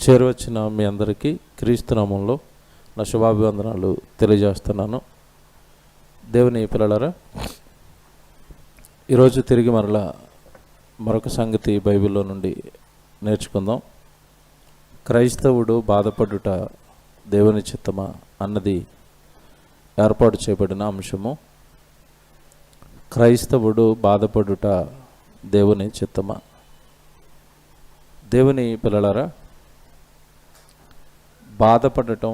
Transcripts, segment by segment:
చేరువచ్చిన మీ అందరికీ క్రీస్తునామంలో నా శుభాభివందనాలు తెలియజేస్తున్నాను. దేవుని పిల్లలారా, ఈరోజు తిరిగి మరొక సంగతి బైబిల్లో నుండి నేర్చుకుందాం. క్రైస్తవుడు బాధపడుట దేవుని చిత్తమా అన్నది ఏర్పాటు చేయబడిన అంశము. క్రైస్తవుడు బాధపడుట దేవుని చిత్తమా? దేవుని పిల్లలారా, బాధపడటం,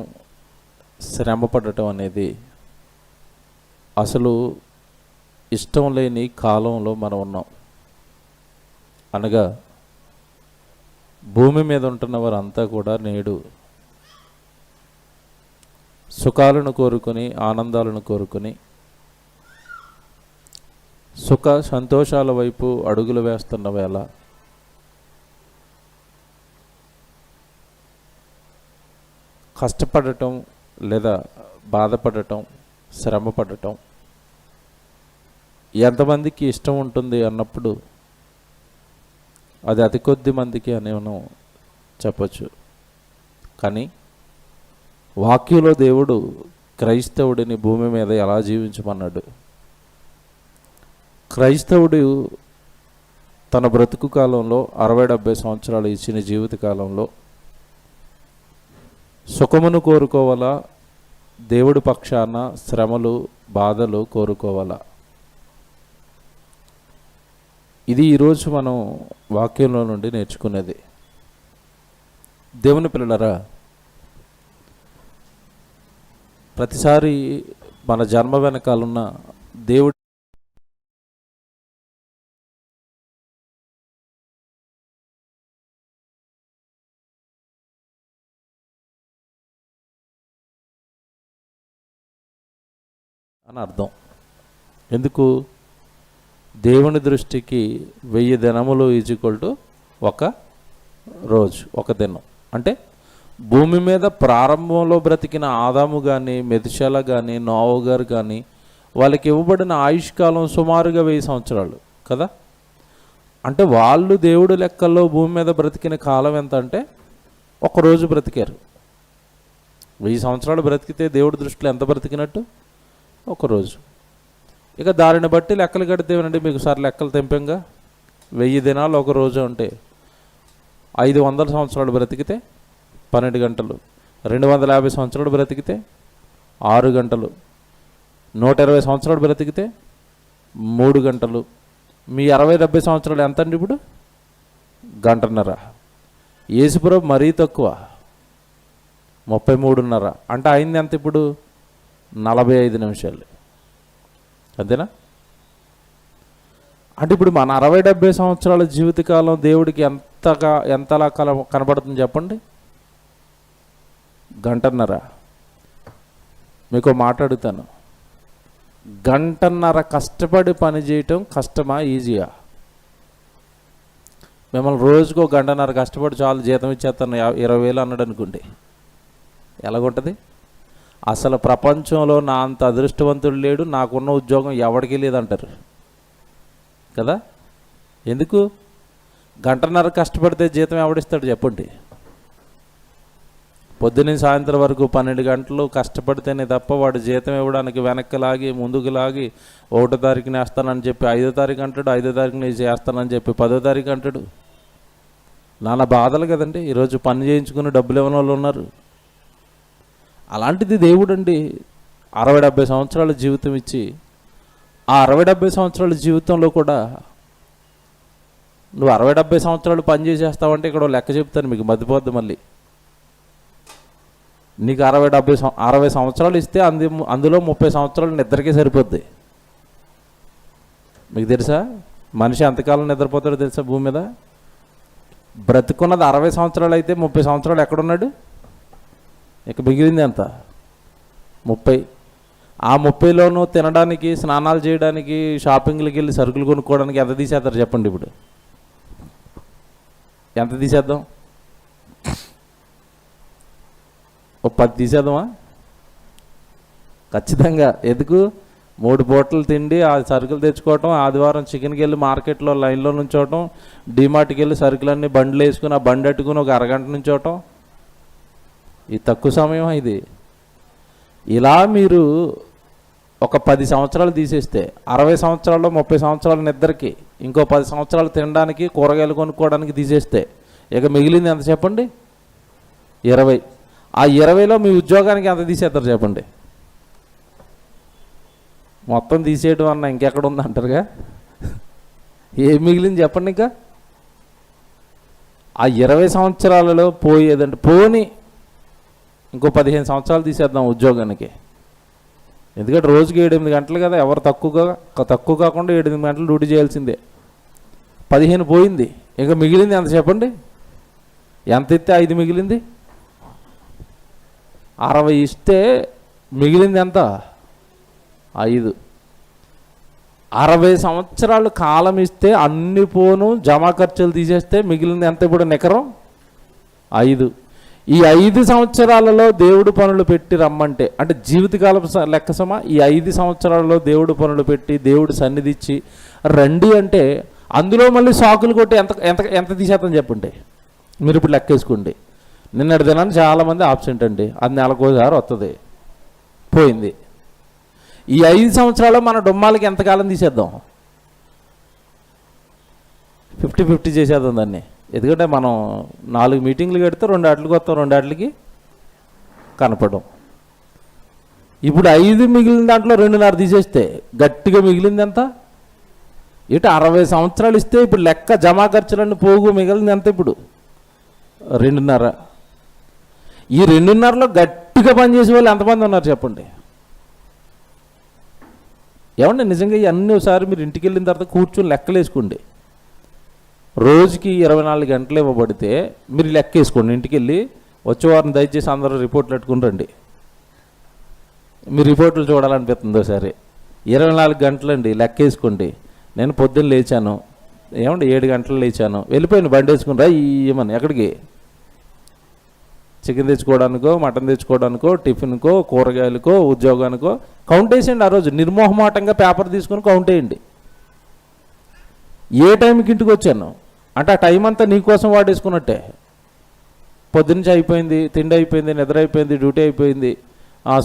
శ్రమపడటం అనేది అసలు ఇష్టం లేని కాలంలో మనం ఉన్నాం. అనగా భూమి మీద ఉంటున్న వారంతా కూడా నేడు సుఖాలను కోరుకొని, ఆనందాలను కోరుకొని, సుఖ సంతోషాల వైపు అడుగులు వేస్తున్న వేళ కష్టపడటం లేదా బాధపడటం, శ్రమపడటం ఎంతమందికి ఇష్టం ఉంటుంది అన్నప్పుడు అది అతి కొద్ది మందికి అని మనం చెప్పచ్చు. కానీ వాక్యంలో దేవుడు క్రైస్తవుడిని భూమి మీద ఎలా జీవించమన్నాడు? క్రైస్తవుడు తన బ్రతుకు కాలంలో 60-70 సంవత్సరాలు ఇచ్చిన జీవిత కాలంలో సుఖమును కోరుకోవాలా, దేవుడి పక్షాన శ్రమలు, బాధలు కోరుకోవాలా? ఇది ఈరోజు మనం వాక్యంలో నుండి నేర్చుకునేది. దేవుని పిల్లలారా, ప్రతిసారి మన జన్మ వెనకాలన్న దేవుడి అని అర్థం. ఎందుకు? దేవుని దృష్టికి 1000 దినములు ఈజ్వల్ ఒక రోజు, ఒక దినం. అంటే భూమి మీద ప్రారంభంలో బ్రతికిన ఆదాము కానీ, మెతుషెల కానీ, నోవహు గారు కానీ వాళ్ళకి ఇవ్వబడిన ఆయుష్కాలం సుమారుగా 1000 సంవత్సరాలు కదా. అంటే వాళ్ళు దేవుడి లెక్కల్లో భూమి మీద బ్రతికిన కాలం ఎంత అంటే ఒకరోజు బ్రతికారు. 1000 సంవత్సరాలు బ్రతికితే దేవుడి దృష్టిలో ఎంత బ్రతికినట్టు? ఒకరోజు. ఇక దానిని బట్టి లెక్కలు కడితేనండి, మీకు సార్ లెక్కలు తెంపంగా 1000 దినాలు ఒక రోజు అంటే 500 సంవత్సరాలు బ్రతికితే 12 గంటలు, 250 సంవత్సరాలు బ్రతికితే 6 గంటలు, 120 సంవత్సరాలు బ్రతికితే 3 గంటలు. మీ 60-70 సంవత్సరాలు ఎంత అండి ఇప్పుడు? గంటన్నర. యేసుప్రభు మరీ తక్కువ, 33.5. అంటే అయింది ఎంత ఇప్పుడు? 45 నిమిషాలు. అంతేనా? అంటే ఇప్పుడు మన 60-70 సంవత్సరాల జీవితకాలం దేవుడికి ఎంతలా కనబడుతుంది చెప్పండి? గంటన్నర. మీకు మాట్లాడుతాను, గంటన్నర కష్టపడి పని చేయటం కష్టమా, ఈజీయా? మిమ్మల్ని రోజుకో గంటన్నర కష్టపడి చాలు జీతం ఇచ్చేస్తాను 20,000 అన్నాడు అనుకోండి, ఎలాగుంటుంది? అసలు ప్రపంచంలో నా అంత అదృష్టవంతుడు లేడు, నాకున్న ఉద్యోగం ఎవరికి లేదంటారు కదా. ఎందుకు? గంటన్నర కష్టపడితే జీతం ఎవడిస్తాడు చెప్పండి? పొద్దున్న సాయంత్రం వరకు 12 గంటలు కష్టపడితేనే తప్ప వాడు జీతం ఇవ్వడానికి వెనక్కి లాగి, ముందుకు లాగి 1వ తారీఖున వేస్తానని చెప్పి 5వ తారీఖు అంటాడు, 5వ తారీఖున చేస్తానని చెప్పి 10వ తారీఖు అంటాడు. నాన్న బాధలు కదండి. ఈరోజు పని చేయించుకుని డబ్బులు ఇవ్వని వాళ్ళు ఉన్నారు. అలాంటిది దేవుడు అండి 60-70 సంవత్సరాల జీవితం ఇచ్చి, ఆ 60-70 సంవత్సరాల జీవితంలో కూడా నువ్వు 60-70 సంవత్సరాలు పని చేసేస్తావంటే ఇక్కడ లెక్క చెప్తాను మీకు, మర్చిపోద్ది మళ్ళీ. నీకు 60 సంవత్సరాలు ఇస్తే అందులో 30 సంవత్సరాలు నిద్రకే సరిపోద్ది. మీకు తెలుసా మనిషి ఎంతకాలం నిద్రపోతాడో తెలుసా భూమి మీద? బ్రతుకున్నది 60 సంవత్సరాలు అయితే 30 సంవత్సరాలు ఎక్కడున్నాడు? ఇక మిగిలింది ఎంత? 30. ఆ 30లోనూ తినడానికి, స్నానాలు చేయడానికి, షాపింగ్లకి వెళ్ళి సరుకులు కొనుక్కోవడానికి ఎంత తీసేస్తారు చెప్పండి? ఇప్పుడు ఎంత తీసేద్దాం? ఓ 10 తీసేద్దామా? ఖచ్చితంగా. ఎందుకు? 3 పూటలు తిండి, ఆ సరుకులు తెచ్చుకోవటం, ఆదివారం చికెన్కి వెళ్ళి మార్కెట్లో లైన్లో నుంచోవటం, డీమార్ట్కి వెళ్ళి సరుకులన్నీ బండ్లు వేసుకుని ఆ బండి అట్టుకుని ఒక అరగంట నుంచోవటం, ఈ తక్కువ సమయం ఇది. ఇలా మీరు ఒక 10 సంవత్సరాలు తీసేస్తే 60 సంవత్సరాల్లో 30 సంవత్సరాల నిద్రకి, ఇంకో 10 సంవత్సరాలు తినడానికి, కూరగాయలు కొనుక్కోవడానికి తీసేస్తే ఇక మిగిలింది ఎంత చెప్పండి? 20. ఆ 20లో మీ ఉద్యోగానికి ఎంత తీసేస్తారు చెప్పండి? మొత్తం తీసేయడం అన్న ఇంకెక్కడ ఉంది అంటారుగా. ఏం మిగిలింది చెప్పండి? ఇంకా ఆ 20 సంవత్సరాలలో పోయేదంటే పోని ఇంకో 15 సంవత్సరాలు తీసేద్దాం ఉద్యోగానికి. ఎందుకంటే రోజుకి 7-8 గంటలు కదా, ఎవరు తక్కువ కాకుండా 7-8 గంటలు డ్యూటీ చేయాల్సిందే. 15 పోయింది, ఇక మిగిలింది ఎంత చెప్పండి? ఎంత ఇస్తే 5 మిగిలింది? 60 ఇస్తే మిగిలింది ఎంత? 5. 60 సంవత్సరాలు కాలం ఇస్తే అన్ని పోను జమా ఖర్చులు తీసేస్తే మిగిలింది ఎంత ఇప్పుడు నికరం? 5. ఈ 5 సంవత్సరాలలో దేవుడు పనులు పెట్టి రమ్మంటే, అంటే జీవితకాలం లెక్క సమా, ఈ 5 సంవత్సరాలలో దేవుడు పనులు పెట్టి దేవుడు సన్నిధిచ్చి రండి అంటే అందులో మళ్ళీ సాకులు కొట్టి ఎంత ఎంత ఎంత తీసేద్దాం చెప్పండి? మీరు ఇప్పుడు లెక్కేసుకోండి. నిన్నటి దినాన్ని చాలామంది ఆబ్సెంట్ అండి, అది నెలకోసారి వస్తుంది, పోయింది. ఈ 5 సంవత్సరాలు మన డొమ్మాలకి ఎంతకాలం తీసేద్దాం? 50-50 చేసేద్దాం దాన్ని. ఎందుకంటే మనం 4 మీటింగ్లు కడితే 2 ఆటలకి వస్తాం, 2 ఆటలకి కనపడం. ఇప్పుడు 5 మిగిలిన దాంట్లో 2.5 తీసేస్తే గట్టిగా మిగిలింది ఎంత? ఇటు 60 సంవత్సరాలు ఇస్తే ఇప్పుడు లెక్క జమా ఖర్చులన్నీ పోగు మిగిలింది ఎంత? ఇప్పుడు 2.5. ఈ 2.5లో గట్టిగా పనిచేసే వాళ్ళు ఎంతమంది ఉన్నారు చెప్పండి? ఏమండి నిజంగా ఇవన్నీ ఒకసారి మీరు ఇంటికి వెళ్ళిన తర్వాత కూర్చొని లెక్కలేసుకోండి. రోజుకి 24 గంటలు ఇవ్వబడితే మీరు లెక్క వేసుకోండి. ఇంటికి వెళ్ళి వచ్చే వారం దయచేసి అందరూ రిపోర్ట్లు పెట్టుకుని రండి. మీ రిపోర్ట్లు చూడాలనిపిస్తుంది ఒకసారి. 24 గంటలండి, లెక్క వేసుకోండి. నేను పొద్దున్న లేచాను, ఏమండి 7 గంటలు లేచాను, వెళ్ళిపోయాను బండి వేసుకుని రా ఏమని ఎక్కడికి? చికెన్ తెచ్చుకోవడానికో, మటన్ తెచ్చుకోవడానికో, టిఫిన్కో, కూరగాయలకో, ఉద్యోగానికో కౌంట్ వేసేయండి. ఆ రోజు నిర్మోహమాటంగా పేపర్ తీసుకుని కౌంట్ వేయండి. ఏ టైంకి ఇంటికి వచ్చాను అంటే ఆ టైం అంతా నీకోసం వాడేసుకున్నట్టే. పొద్దున్నుంచి అయిపోయింది, తిండి అయిపోయింది, నిద్ర అయిపోయింది, డ్యూటీ అయిపోయింది,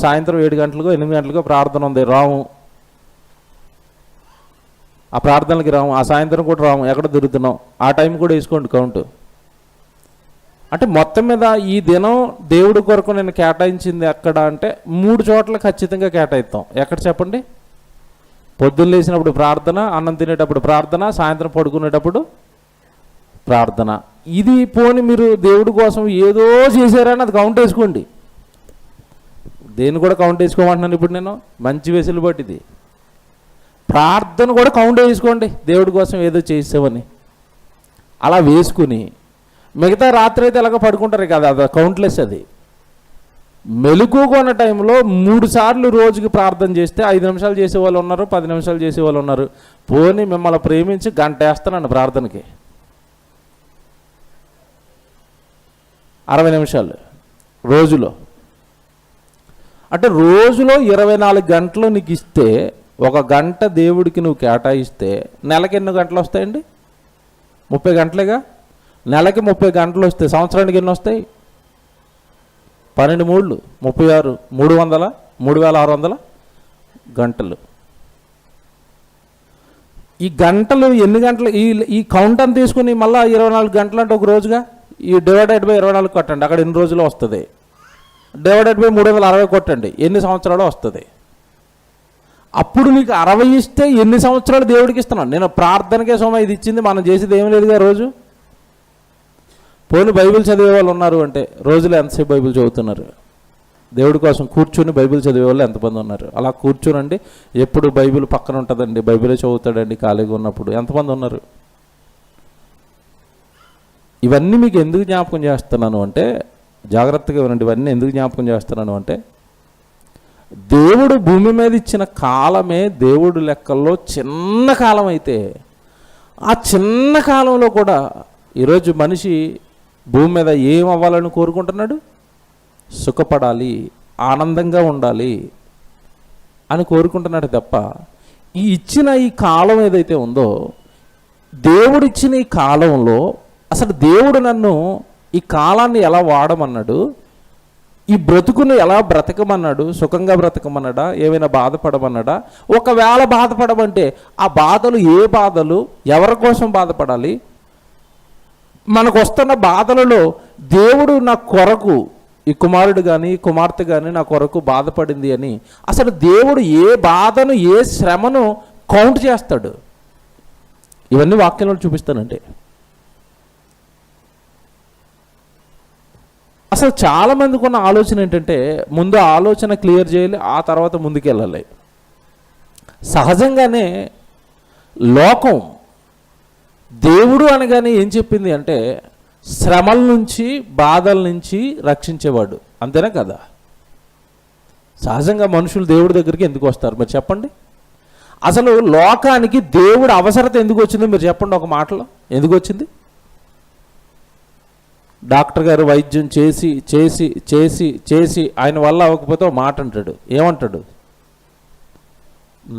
సాయంత్రం 7 గంటలకో 8 గంటలకో ప్రార్థన ఉంది, రాము. ఆ ప్రార్థనలకి రాము, ఆ సాయంత్రం కూడా రాము, ఎక్కడ దొరుకుతున్నాం, ఆ టైం కూడా వేసుకోండి కౌంటు. అంటే మొత్తం మీద ఈ దినం దేవుడి కొరకు నేను కేటాయించింది ఎక్కడ అంటే 3 చోట్ల ఖచ్చితంగా కేటాయిస్తాం. ఎక్కడ చెప్పండి? పొద్దున్న లేచినప్పుడు ప్రార్థన, అన్నం తినేటప్పుడు ప్రార్థన, సాయంత్రం పడుకునేటప్పుడు ప్రార్థన. ఇది పోని మీరు దేవుడి కోసం ఏదో చేశారని అది కౌంట్ వేసుకోండి. దేన్ని కూడా కౌంట్ వేసుకోమంటున్నాను ఇప్పుడు నేను, మంచి వెసులుబాటు ఇది. ప్రార్థన కూడా కౌంట్ వేసుకోండి, దేవుడి కోసం ఏదో చేసామని. అలా వేసుకుని మిగతా రాత్రి అయితే ఎలాగో పడుకుంటారు కదా, అది కౌంట్లెస్. అది మెలకువన్న టైంలో 3 సార్లు రోజుకి ప్రార్థన చేస్తే 5 నిమిషాలు చేసేవాళ్ళు ఉన్నారు, 10 నిమిషాలు చేసేవాళ్ళు ఉన్నారు. పోనీ మిమ్మల్ని ప్రేమించి 1 గంట వేస్తానండి ప్రార్థనకి, 60 నిమిషాలు రోజులో. అంటే రోజులో 24 గంటలు నీకు ఇస్తే 1 గంట దేవుడికి నువ్వు కేటాయిస్తే నెలకి ఎన్ని గంటలు వస్తాయండి? 30 గంటలేగా. నెలకి 30 గంటలు వస్తే సంవత్సరానికి ఎన్ని వస్తాయి? 12 మూళ్ళు 36, 3600 గంటలు. ఈ గంటలు ఎన్ని గంటలు? ఈ కౌంట్ అని తీసుకుని మళ్ళీ 24 గంటలు అంటే ఒక రోజుగా ఈ డివైడెడ్ బై 24 కొట్టండి, అక్కడ ఎన్ని రోజులు వస్తుంది. డివైడెడ్ బై 360 కొట్టండి, ఎన్ని సంవత్సరాలు వస్తుంది. అప్పుడు నీకు 60 ఇస్తే ఎన్ని సంవత్సరాలు దేవుడికి ఇస్తున్నాను. నేను ప్రార్థనకే సోమ ఇది ఇచ్చింది, మనం చేసేది ఏమి లేదుగా రోజు. పోనీ బైబిల్ చదివే వాళ్ళు ఉన్నారు అంటే రోజులో ఎంతసేపు బైబిల్ చదువుతున్నారు? దేవుడి కోసం కూర్చుని బైబిల్ చదివే వాళ్ళు ఎంతమంది ఉన్నారు? అలా కూర్చునండి, ఎప్పుడు బైబిల్ పక్కన ఉంటుందండి, బైబిలే చదువుతాడండి ఖాళీగా ఉన్నప్పుడు, ఎంతమంది ఉన్నారు? ఇవన్నీ మీకు ఎందుకు జ్ఞాపకం చేస్తున్నాను అంటే, జాగ్రత్తగా వినండి, ఇవన్నీ ఎందుకు జ్ఞాపకం చేస్తున్నాను అంటే, దేవుడు భూమి మీద ఇచ్చిన కాలమే దేవుడు లెక్కల్లో చిన్న కాలం అయితే, ఆ చిన్న కాలంలో కూడా ఈరోజు మనిషి భూమి మీద ఏం అవ్వాలని కోరుకుంటున్నాడు? సుఖపడాలి, ఆనందంగా ఉండాలి అని కోరుకుంటున్నాడు తప్ప, ఇచ్చిన ఈ కాలం ఏదైతే ఉందో, దేవుడిచ్చిన ఈ కాలంలో అసలు దేవుడు నన్ను ఈ కాలాన్ని ఎలా వాడమన్నాడు, ఈ బ్రతుకును ఎలా బ్రతకమన్నాడు? సుఖంగా బ్రతకమన్నాడా? ఏమైనా బాధపడమన్నాడా? ఒకవేళ బాధపడమంటే ఆ బాధలు ఏ బాధలు? ఎవరి కోసం బాధపడాలి? మనకు వస్తున్న బాధలలో దేవుడు నా కొరకు, ఈ కుమారుడు కానీ ఈ కుమార్తె కానీ నా కొరకు బాధపడింది అని అసలు దేవుడు ఏ బాధను, ఏ శ్రమను కౌంట్ చేస్తాడు? ఇవన్నీ వాక్యంలో చూపిస్తానంటే అసలు చాలామందికి ఉన్న ఆలోచన ఏంటంటే ముందు ఆలోచన క్లియర్ చేయాలి, ఆ తర్వాత ముందుకెళ్ళాలి. సహజంగానే లోకం దేవుడు అనగానే ఏం చెప్పింది అంటే శ్రమల నుంచి, బాధల నుంచి రక్షించేవాడు, అంతేనా కదా? సహజంగా మనుషులు దేవుడి దగ్గరికి ఎందుకు వస్తారు మీరు చెప్పండి? అసలు లోకానికి దేవుడు అవసరత ఎందుకు వచ్చిందో మీరు చెప్పండి ఒక మాటలో. ఎందుకు వచ్చింది? డాక్టర్ గారు వైద్యం చేసి చేసి చేసి చేసి ఆయన వల్ల అవ్వకపోతే ఒక మాట అంటాడు. ఏమంటాడు?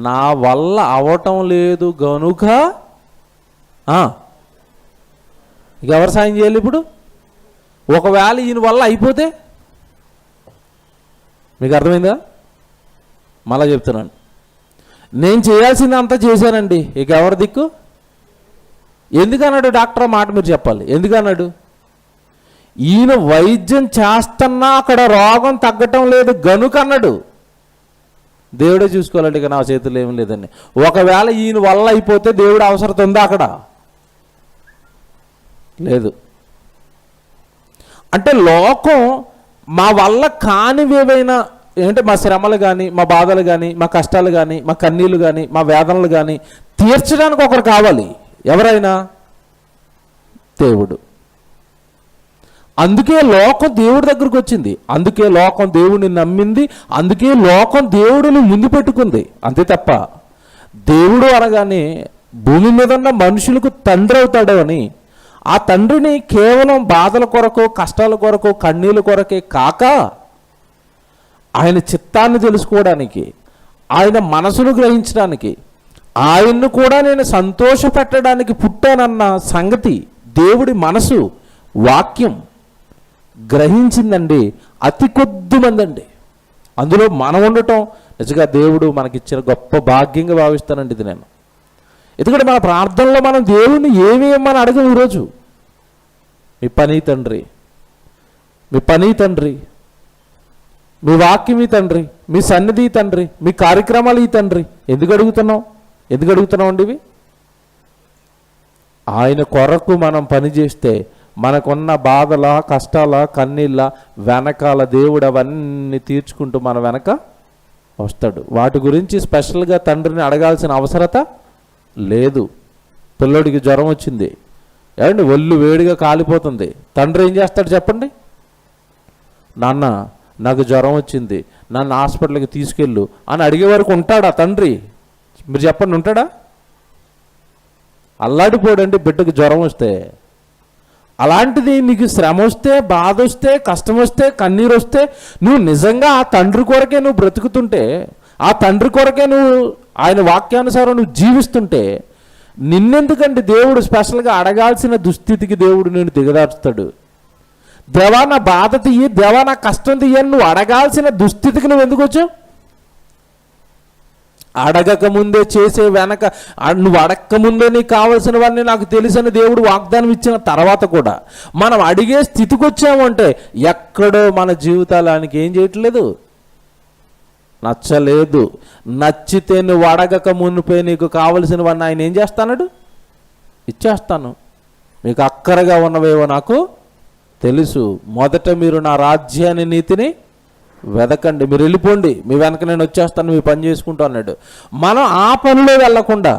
నా వల్ల అవటం లేదు గనుక ఇక ఎవరు సాయం చేయాలి ఇప్పుడు? ఒకవేళ ఈయన వల్ల అయిపోతే, మీకు అర్థమైందా? మళ్ళా చెప్తున్నాను, నేను చేయాల్సింది అంతా చేశానండి, ఇక ఎవరి దిక్కు? ఎందుకన్నాడు డాక్టర్ మాట మీరు చెప్పాలి? ఎందుకన్నాడు? ఈయన వైద్యం చేస్తున్నా అక్కడ రోగం తగ్గటం లేదు గనుక అన్నాడు. దేవుడే చూసుకోవాలండి, ఇక నా చేతుల్లో ఏం లేదని. ఒకవేళ ఈయన వల్ల అయిపోతే దేవుడు అవసరం ఉందా అక్కడ? లేదు. అంటే లోకం మా వల్ల కానివేవైనా ఏంటంటే మా శ్రమలు కానీ, మా బాధలు కానీ, మా కష్టాలు కానీ, మా కన్నీళ్ళు కానీ, మా వేదనలు కానీ తీర్చడానికి ఒకరు కావాలి. ఎవరైనా? దేవుడు. అందుకే లోకం దేవుడి దగ్గరకు వచ్చింది, అందుకే లోకం దేవుడిని నమ్మింది, అందుకే లోకం దేవుడిని ముందు పెట్టుకుంది. అంతే తప్ప దేవుడు అనగానే భూమి మీద ఉన్న మనుషులకు తండ్రి అవుతాడు అని, ఆ తండ్రిని కేవలం బాధల కొరకు, కష్టాల కొరకు, కన్నీళ్ళ కొరకే కాక ఆయన చిత్తాన్ని తెలుసుకోవడానికి, ఆయన మనసును గ్రహించడానికి, ఆయన్ను కూడా నేను సంతోషపెట్టడానికి పుట్టానన్న సంగతి దేవుడి మనసు, వాక్యం గ్రహించిందండి అతి కొద్ది మంది అండి. అందులో మనం ఉండటం నిజంగా దేవుడు మనకిచ్చిన గొప్ప భాగ్యంగా భావిస్తానండి ఇది నేను. ఎందుకంటే మన ప్రార్థనలో మనం దేవుడిని ఏమేమని అడగం ఈరోజు. మీ పని తండ్రి, మీ పని తండ్రి, మీ వాక్యం ఈ తండ్రి, మీ సన్నిధి తండ్రి, మీ కార్యక్రమాలు ఈ తండ్రి. ఎందుకు అడుగుతున్నాం? ఎందుకు అడుగుతున్నాం అండి ఇవి? ఆయన కొరకు మనం పని చేస్తే మనకున్న బాధల, కష్టాల, కన్నీళ్ళ వెనకాల దేవుడు అవన్నీ తీర్చుకుంటూ మన వెనక వస్తాడు. వాటి గురించి స్పెషల్గా తండ్రిని అడగాల్సిన అవసరత లేదు. పిల్లోడికి జ్వరం వచ్చింది, ఏమండి ఒళ్ళు వేడిగా కాలిపోతుంది, తండ్రి ఏం చేస్తాడు చెప్పండి? నాన్న నాకు జ్వరం వచ్చింది, నన్ను హాస్పిటల్కి తీసుకెళ్ళు అని అడిగే వరకు ఉంటాడా తండ్రి? మీరు చెప్పండి, ఉంటాడా? అల్లాడిపోడండి బిడ్డకు జ్వరం వస్తే. అలాంటిది నీకు శ్రమ వస్తే, బాధ వస్తే, కష్టం వస్తే, కన్నీరు వస్తే నువ్వు నిజంగా ఆ తండ్రి కొరకే నువ్వు బ్రతుకుతుంటే, ఆ తండ్రి కొరకే నువ్వు ఆయన వాక్యానుసారం నువ్వు జీవిస్తుంటే నిన్నెందుకంటే దేవుడు స్పెషల్గా అడగాల్సిన దుస్థితికి దేవుడు నేను దిగదార్చుతాడు. దేవా నా బాధ తీయి, దేవా నా కష్టం తీయని నువ్వు అడగాల్సిన దుస్థితికి నువ్వు ఎందుకు వచ్చావు? అడగకముందే చేసే వెనక, నువ్వు అడగకముందే నీకు కావలసినవన్నీ నాకు తెలుసని దేవుడు వాగ్దానం ఇచ్చిన తర్వాత కూడా మనం అడిగే స్థితికి వచ్చామంటే ఎక్కడో మన జీవితాలు ఆయనకి ఏం చేయట్లేదు, నచ్చలేదు. నచ్చితే నువ్వు అడగక మునిపే నీకు కావలసినవన్నీ ఆయన ఏం చేస్తాడు? ఇచ్చేస్తాను. మీకు అక్కరగా ఉన్నవేవో నాకు తెలుసు. మొదట మీరు నా రాజ్యాన్ని, నీతిని వెదకండి, మీరు వెళ్ళిపోండి, మీ వెనక నేను వచ్చేస్తాను, మీ పని చేసుకుంటా అన్నాడు. మనం ఆ పనిలో వెళ్లకుండా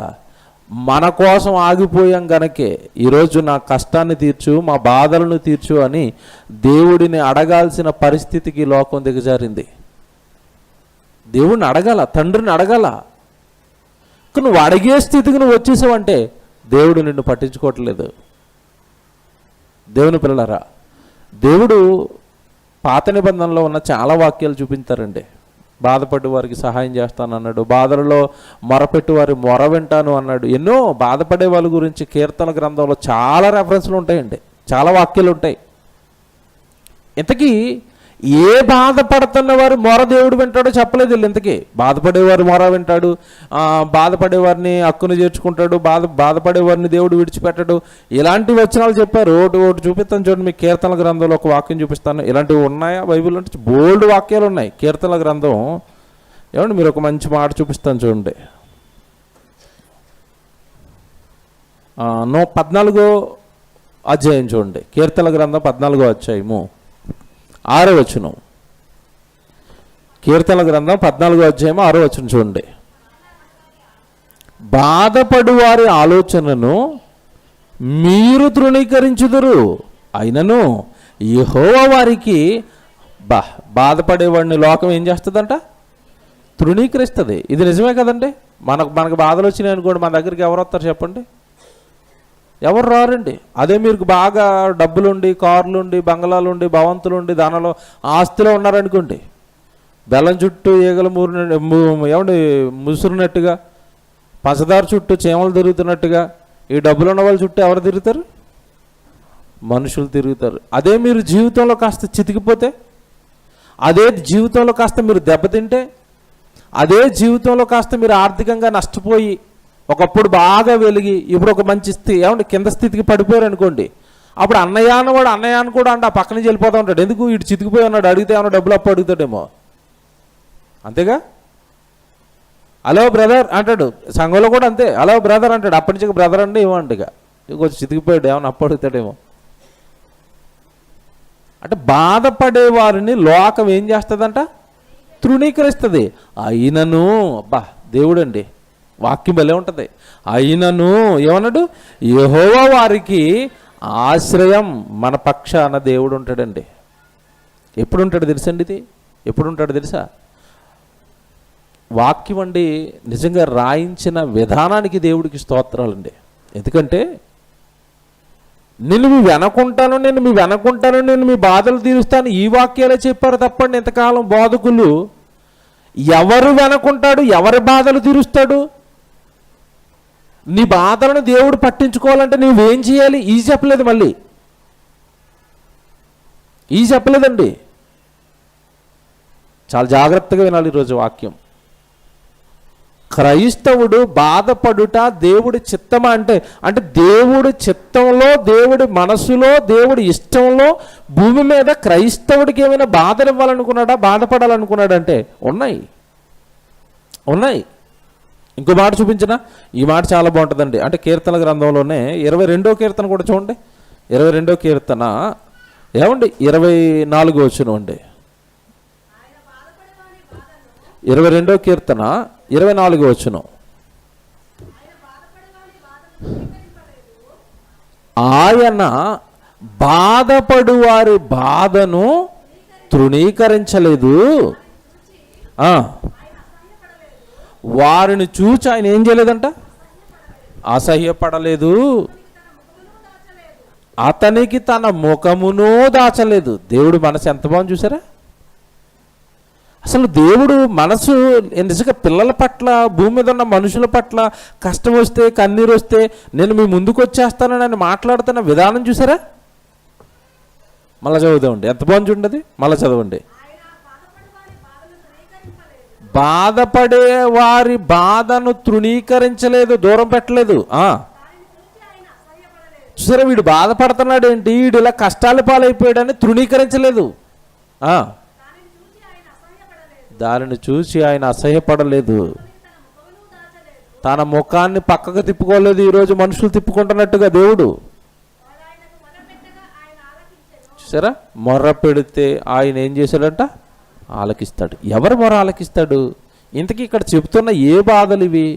మన కోసం ఆగిపోయాం గనకే ఈరోజు నా కష్టాన్ని తీర్చు, మా బాధలను తీర్చు అని దేవుడిని అడగాల్సిన పరిస్థితికి లోకం దిగజారింది. దేవుడిని అడగాల, తండ్రిని అడగాల. నువ్వు అడిగే స్థితికి నువ్వు వచ్చేసావంటే దేవుడు నిన్ను పట్టించుకోవట్లేదు. దేవుని పిల్లలారా, దేవుడు పాత నిబంధనలో ఉన్న చాలా వాక్యాలు చూపించారండి. బాధపడి వారికి సహాయం చేస్తాను అన్నాడు, బాధలలో మొరపెట్టు వారి మొర వింటాను అన్నాడు. ఎన్నో బాధపడే వాళ్ళ గురించి కీర్తన గ్రంథంలో చాలా రెఫరెన్స్లు ఉంటాయండి, చాలా వాక్యాలు ఉంటాయి. ఇంతకీ ఏ బాధపడుతున్న వారు మొర దేవుడు వింటాడో చెప్పలేదు వీళ్ళు ఇంతకీ. బాధపడేవారు మొర వింటాడు, బాధపడేవారిని హక్కును చేర్చుకుంటాడు, బాధపడేవారిని దేవుడు విడిచిపెట్టాడు, ఇలాంటి వచనాలు చెప్పారు. ఒకటి చూపిస్తాను చూడండి, మీకు కీర్తనల గ్రంథంలో ఒక వాక్యం చూపిస్తాను. ఇలాంటివి ఉన్నాయా బైబిల్ అంటే? బోల్డ్ వాక్యాలు ఉన్నాయి కీర్తనల గ్రంథం. ఏమండి మీరు ఒక మంచి మాట చూపిస్తాను చూడండి. 14వ అధ్యాయం చూడండి, కీర్తనల గ్రంథం 14వ అధ్యాయము 6వ వచనం. కీర్తనల గ్రంథం 14వ అధ్యాయం 6వ వచనం చూడండి. బాధపడు వారి ఆలోచనను మీరు తృణీకరించుదురు, అయినను యెహోవా వారికి బాధపడేవాడిని లోకం ఏం చేస్తుందంట? తృణీకరిస్తుంది. ఇది నిజమే కదండి. మనకు బాధలు వచ్చినాయి అనుకోండి, మన దగ్గరికి ఎవరు వస్తారు చెప్పండి? ఎవరు రారండి. అదే మీరు బాగా డబ్బులుండి, కార్లుండి, బంగళాలుండి, భవంతులుండి, దానిలో ఆస్తిలో ఉన్నారనుకోండి, బెల్లం చుట్టూ ఈగలు ఏమండి ముసురునట్టుగా, పంచదార చుట్టూ చీమలు తిరుగుతున్నట్టుగా ఈ డబ్బులు ఉన్న వాళ్ళ చుట్టూ ఎవరు తిరుగుతారు? మనుషులు తిరుగుతారు. అదే మీరు జీవితంలో కాస్త చితికిపోతే, అదే జీవితంలో కాస్త మీరు దెబ్బతింటే, అదే జీవితంలో కాస్త మీరు ఆర్థికంగా నష్టపోయి ఒకప్పుడు బాగా వెలిగి ఇప్పుడు ఒక మంచి ఏమంటే కింద స్థితికి పడిపోయారు అనుకోండి, అప్పుడు అన్నయ్య అన్నవాడు అన్నయ్య అని కూడా అంటే ఆ పక్క నుంచి వెళ్ళిపోతూ ఉంటాడు. ఎందుకు? ఇటు చితికిపోయి ఉన్నాడు, అడిగితే ఏమన్నా డబ్బులు అప్పు అడుగుతాడేమో. అంతేగా? హలో బ్రదర్ అంటాడు. సంఘంలో కూడా అంతే, హలో బ్రదర్ అంటాడు. అప్పటి నుంచి బ్రదర్ అండి ఇవ్వండి, ఇక కొంచెం చితికిపోయాడు, ఏమన్నా అప్పు అడుగుతాడేమో. అంటే బాధపడే వారిని లోకం ఏం చేస్తుందంట? తృణీకరిస్తుంది. అయినను దేవుడండి, వాక్యం భలే ఉంటుంది. అయినను ఏమన్నాడు? యెహోవా వారికి ఆశ్రయం, మన పక్షాన దేవుడు ఉంటాడండి. ఎప్పుడు ఉంటాడు తెలుసండి? ఇది ఎప్పుడు ఉంటాడు తెలుసా? వాక్యం అండి నిజంగా రాయించిన విధానానికి దేవుడికి స్తోత్రాలండి. ఎందుకంటే నేను మీ వెనకుంటాను, నేను మీ బాధలు తీరుస్తాను, ఈ వాక్యాలే చెప్పారు తప్పండి. ఇంతకాలం బోధకులు ఎవరు వెనకుంటాడు, ఎవరి బాధలు తీరుస్తాడు, నీ బాధలను దేవుడు పట్టించుకోవాలంటే నువ్వేం చేయాలి? ఈ చెప్పలేదు, మళ్ళీ ఈ చెప్పలేదండి. చాలా జాగ్రత్తగా వినాలి ఈరోజు వాక్యం. క్రైస్తవుడు బాధపడుట దేవుడి చిత్తమా అంటే దేవుడి చిత్తంలో, దేవుడి మనసులో, దేవుడి ఇష్టంలో భూమి మీద క్రైస్తవుడికి ఏమైనా బాధలు ఇవ్వాలనుకున్నాడా, బాధపడాలనుకున్నాడంటే ఉన్నాయి. ఇంకో మాట చూపించిన, ఈ మాట చాలా బాగుంటుందండి. అంటే కీర్తన గ్రంథంలోనే 22వ కీర్తన కూడా చూడండి. 22వ కీర్తన ఏమండి 24వ వచనం అండి. 22వ కీర్తన 24వ వచనం. ఆయన బాధపడు వారి బాధను తృణీకరించలేదు, వారిని చూచి ఆయన ఏం చేయలేదంట? అసహ్యపడలేదు, అతనికి తన ముఖమును దాచలేదు. దేవుడు మనసు ఎంత బాగుంది చూసారా? అసలు దేవుడు మనసు నిజంగా పిల్లల పట్ల, భూమి మీద ఉన్న మనుషుల పట్ల కష్టం వస్తే, కన్నీరు వస్తే నేను మీ ముందుకు వచ్చేస్తానని ఆయన మాట్లాడుతున్న విధానం చూసారా? మళ్ళీ చదువుదామండి, ఎంత బాగుంది చూడండి. మళ్ళీ చదవండి. బాధపడే వారి బాధను తృణీకరించలేదు, దూరం పెట్టలేదు. చూసారా, వీడు బాధపడుతున్నాడు ఏంటి, వీడు ఇలా కష్టాల పాలైపోయాడని తృణీకరించలేదు. దానిని చూసి ఆయన అసహ్యపడలేదు, తన ముఖాన్ని పక్కకు తిప్పుకోలేదు. ఈరోజు మనుషులు తిప్పుకుంటున్నట్టుగా దేవుడు. చూసారా, మొర్ర పెడితే ఆయన ఏం చేశాడంట? ఆలకిస్తాడు. ఎవరు మొర ఆలకిస్తాడు? ఇంతకీ ఇక్కడ చెప్తున్న ఏ బాధలు ఇవి?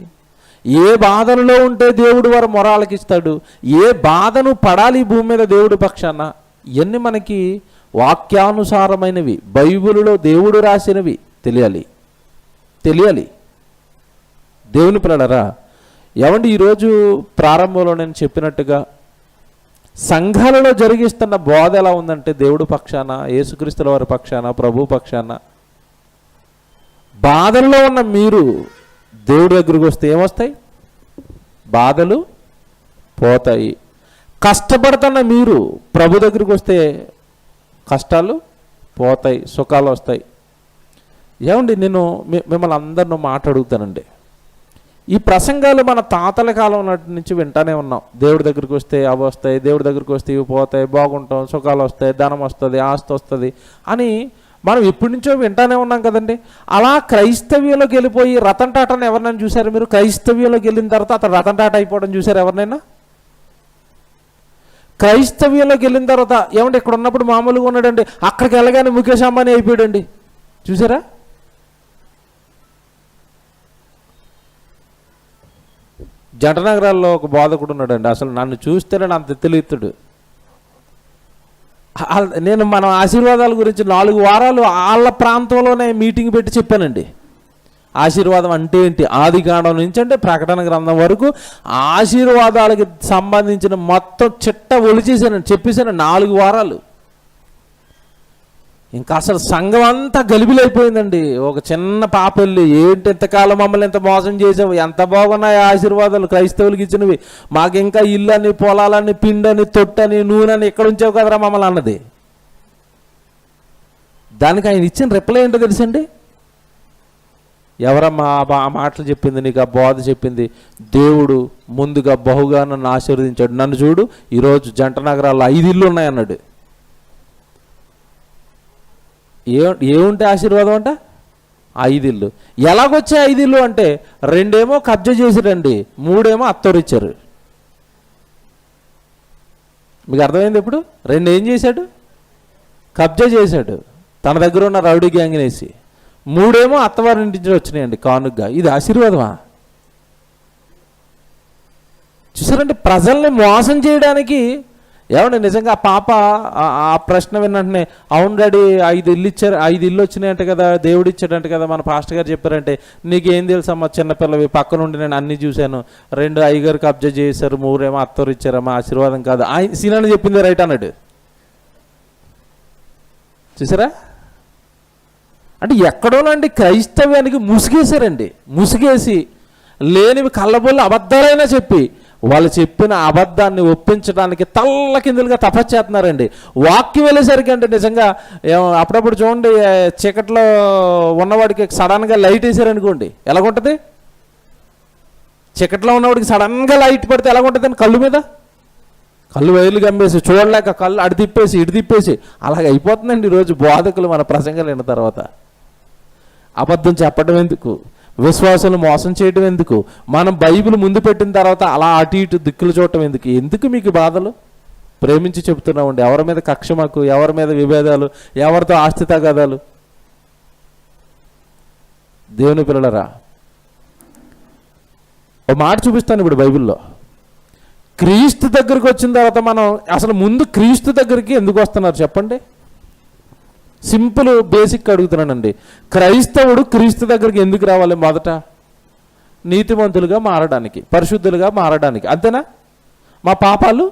ఏ బాధలలో ఉంటే దేవుడు వారు మొర ఆలకిస్తాడు? ఏ బాధను పడాలి భూమి మీద దేవుడి పక్షాన? ఇవన్నీ మనకి వాక్యానుసారమైనవి, బైబిలులో దేవుడు రాసినవి తెలియాలి. దేవుని పిల్లలారా, ఏమండి ఈరోజు ప్రారంభంలో నేను చెప్పినట్టుగా సంఘాలలో జరిగిస్తున్న బోధ ఎలా ఉందంటే, దేవుడు పక్షాన, యేసుక్రీస్తుల వారి పక్షాన, ప్రభు పక్షాన, బాధల్లో ఉన్న మీరు దేవుడి దగ్గరికి వస్తే ఏమొస్తాయి? బాధలు పోతాయి. కష్టపడుతున్న మీరు ప్రభు దగ్గరికి వస్తే కష్టాలు పోతాయి, సుఖాలు వస్తాయి. ఏమండి, నేను మిమ్మల్ని అందరినో మాట అడుగుతానండి. ఈ ప్రసంగాలు మన తాతల కాలం నాటి నుంచి వింటానే ఉన్నాం. దేవుడి దగ్గరికి వస్తే అవి వస్తాయి, దేవుడి దగ్గరికి వస్తే ఇవి పోతాయి, బాగుంటాం, సుఖాలు వస్తాయి, ధనం వస్తుంది, ఆస్తి వస్తుంది అని మనం ఎప్పటి నుంచో వింటానే ఉన్నాం కదండి. అలా క్రైస్తవ్యంలోకి వెళ్ళిపోయి రతన్ టాటాని ఎవరినైనా చూసారు మీరు? క్రైస్తవ్యంలోకి వెళ్ళిన తర్వాత అతను రతన్ టాటా అయిపోవడం చూసారు ఎవరినైనా? క్రైస్తవ్యంలోకి వెళ్ళిన తర్వాత ఏమంటే ఇక్కడ ఉన్నప్పుడు మామూలుగా ఉన్నాడండి, అక్కడికి వెళ్ళగానే ముఖేష్ అంబానీ అయిపోయాడండి. చూసారా? జంటనగరాల్లో ఒక బోధకుడు ఉన్నాడండి, అసలు నన్ను చూస్తేనే అంత తెలియతుడు. నేను మన ఆశీర్వాదాల గురించి 4 వారాలు వాళ్ళ ప్రాంతంలోనే మీటింగ్ పెట్టి చెప్పానండి. ఆశీర్వాదం అంటే ఏంటి, ఆదికాండం నుంచి అంటే ప్రకటన గ్రంథం వరకు ఆశీర్వాదాలకి సంబంధించిన మొత్తం చిట్ట ఒలిచేసానండి, చెప్పేసాను 4 వారాలు. ఇంకా అసలు సంఘం అంతా గలిబిలైపోయిందండి. ఒక చిన్న పాప వెళ్ళి, ఏంటి ఇంతకాలం మమ్మల్ని ఎంత మోసం చేసావు, ఎంత బాగున్నాయి ఆశీర్వాదాలు క్రైస్తవులకి ఇచ్చినవి, మాకు ఇంకా ఇల్లు అని, పొలాలని, పిండని, తొట్టని, నూనె అని ఇక్కడ ఉంచావు కదరా మమ్మల్ని అన్నది. దానికి ఆయన ఇచ్చిన రిప్లై ఏంటో తెలుసండి? ఎవరమ్మా ఆ మాటలు చెప్పింది నీకు, ఆ బోధ చెప్పింది? దేవుడు ముందుగా బహుగా నన్ను ఆశీర్వదించాడు, నన్ను చూడు ఈరోజు జంట నగరాల్లో 5 ఇళ్ళు ఉన్నాయన్నాడు. ఏముంటే ఆశీర్వాదం అంట? 5 ఇళ్ళు. ఎలాగొచ్చే 5 ఇళ్ళు అంటే 2 కబ్జా చేశారండి, 3 అత్తోరిచ్చారు. మీకు అర్థమైంది? ఇప్పుడు 2 ఏం చేశాడు? కబ్జా చేశాడు తన దగ్గర ఉన్న రౌడీ గ్యాంగ్ని వేసి. 3 అత్తవారి ఇంటి నుంచి వచ్చినాయండి కానుగ్గా. ఇది ఆశీర్వాదమా? చూసారంటే ప్రజల్ని మోసం చేయడానికి. ఏమండి నిజంగా ఆ పాప ఆ ప్రశ్న విన్నట్టునే, అవును డాడీ 5 ఇళ్ళు ఇచ్చారు, 5 ఇళ్ళు వచ్చినాయంట కదా, దేవుడు ఇచ్చాడంట కదా, మన పాస్టర్ గారు చెప్పారంటే, నీకేం తెలుసమ్మా చిన్నపిల్లవి, పక్క నుండి నేను అన్నీ చూశాను, 2 అయ్యగారు కబ్జా చేశారు, 3 అత్తోరు ఇచ్చారమ్మా, ఆశీర్వాదం కాదు. సీనాని చెప్పింది రైట్ అన్నాడు. చూసారా? అంటే ఎక్కడోనండి క్రైస్తవ్యానికి ముసుగేశారండి. ముసుగేసి లేనివి కళ్ళబొల్లి అబద్ధాలైనా చెప్పి వాళ్ళు చెప్పిన అబద్ధాన్ని ఒప్పించడానికి తల్ల కిందులుగా తపస్చేస్తున్నారండి. వాక్యం వెళ్ళేసరికి అంటే నిజంగా అప్పుడప్పుడు చూడండి, చీకట్లో ఉన్నవాడికి సడన్గా లైట్ వేసారనుకోండి ఎలాగుంటుంది? చీకట్లో ఉన్నవాడికి సడన్గా లైట్ పడితే ఎలాగుంటుంది? కళ్ళు మీద కళ్ళు వైర్లు గమ్మేసి చూడలేక కళ్ళు అడి తిప్పేసి ఇటు తిప్పేసి అలాగ అయిపోతుందండి ఈరోజు బోధకులు మన ప్రసంగాలు విన్న తర్వాత. అబద్ధం చెప్పడం ఎందుకు, విశ్వాసాలు మోసం చేయడం ఎందుకు, మనం బైబిల్ ముందు పెట్టిన తర్వాత అలా అటు ఇటు దిక్కులు చూడటం ఎందుకు? ఎందుకు మీకు బాధలు? ప్రేమించి చెప్తున్నామండి. ఎవరి మీద కక్ష మాకు, ఎవరి మీద విభేదాలు, ఎవరితో ఆస్తి తగాదాలు? దేవుని పిల్లలరా, ఒక మాట చూపిస్తాను ఇప్పుడు బైబిల్లో. క్రీస్తు దగ్గరికి వచ్చిన తర్వాత మనం అసలు ముందు క్రీస్తు దగ్గరికి ఎందుకు వస్తున్నారు చెప్పండి? సింపుల్ బేసిక్ అడుగుతున్నానండి. క్రైస్తవుడు క్రీస్తు దగ్గరికి ఎందుకు రావాలి? మొదట నీతిమంతులుగా మారడానికి, పరిశుద్ధులుగా మారడానికి, అంతేనా? మా పాపాలు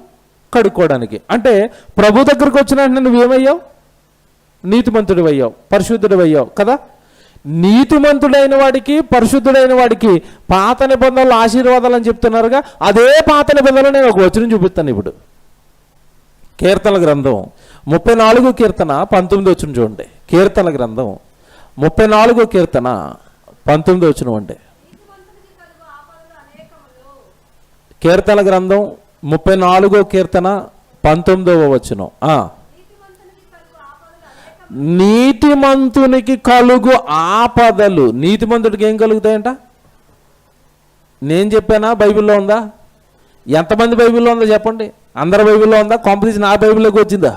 కడుక్కోవడానికి. అంటే ప్రభు దగ్గరికి వచ్చిన నువ్వేమయ్యావు? నీతిమంతుడు అయ్యావు, పరిశుద్ధుడు అయ్యావు కదా. నీతిమంతుడైన వాడికి, పరిశుద్ధుడైన వాడికి పాత నిబంధనలు ఆశీర్వాదాలు అని చెప్తున్నారుగా, అదే పాత నిబంధనలు నేను ఒక వచనం చూపిస్తాను ఇప్పుడు. కీర్తన గ్రంథం 34 కీర్తన 19 వచనం చూడండి. కీర్తన గ్రంథం 34 కీర్తన 19 వచనం అండి. కీర్తన గ్రంథం 34 కీర్తన 19వ వచనం. నీతిమంతునికి కలుగు ఆపదలు. నీతిమంతుడికి ఏం కలుగుతాయంట? నేను చెప్పానా? బైబిల్లో ఉందా? ఎంతమంది బైబిల్లో ఉందో చెప్పండి. అందరి బైబిల్లో ఉందా? కాంపిటీషన్ నా బైబిల్లోకి వచ్చిందా?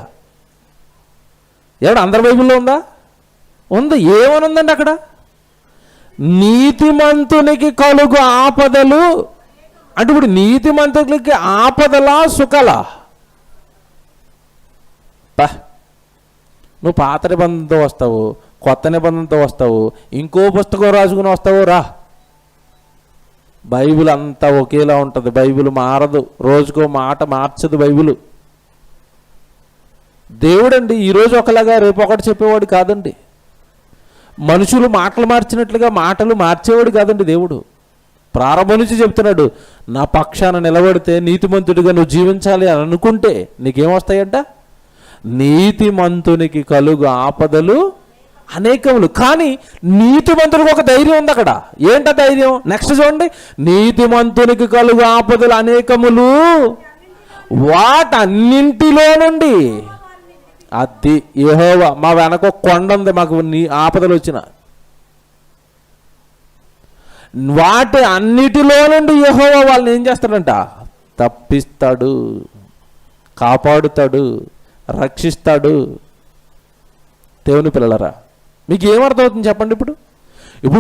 ఎవడు అందరి బైబిల్లో ఉందా? ఉంది. ఏమని ఉందండి అక్కడ? నీతిమంతునికి కలుగు ఆపదలు అంటే ఇప్పుడు నీతిమంతులకి ఆపదలా సుఖలా? నువ్వు పాత నిబంధనతో వస్తావు, కొత్త నిబంధనతో వస్తావు, ఇంకో పుస్తకం రాసుకుని వస్తావు రా. బైబిల్ అంతా ఒకేలా ఉంటుంది. బైబిల్ మారదు, రోజుకో మాట మార్చదు బైబిల్. దేవుడండి ఈరోజు ఒకలాగా రేపు ఒకటి చెప్పేవాడు కాదండి. మనుషులు మాటలు మార్చినట్లుగా మాటలు మార్చేవాడు కాదండి దేవుడు. ప్రారంభం నుంచి చెప్తున్నాడు, నా పక్షాన నిలబడితే నీతిమంతుడిగా నువ్వు జీవించాలి అని అనుకుంటే నీకేమొస్తాయంట? నీతిమంతునికి కలుగు ఆపదలు అనేకములు. కానీ నీతిమంతునికి ఒక ధైర్యం ఉంది అక్కడ. ఏంట ధైర్యం? నెక్స్ట్ చూడండి, నీతిమంతునికి కలుగు ఆపదలు అనేకములు, వాటన్నింటిలో నుండి అది యెహోవా. మా వెనక కొండ ఉంది, మాకు ఆపదలు వచ్చిన వాటి అన్నిటిలో నుండి యెహోవా వాళ్ళని ఏం చేస్తాడంట? తప్పిస్తాడు, కాపాడుతాడు, రక్షిస్తాడు. దేవుని పిల్లలరా, మీకు ఏమర్థమవుతుంది చెప్పండి? ఇప్పుడు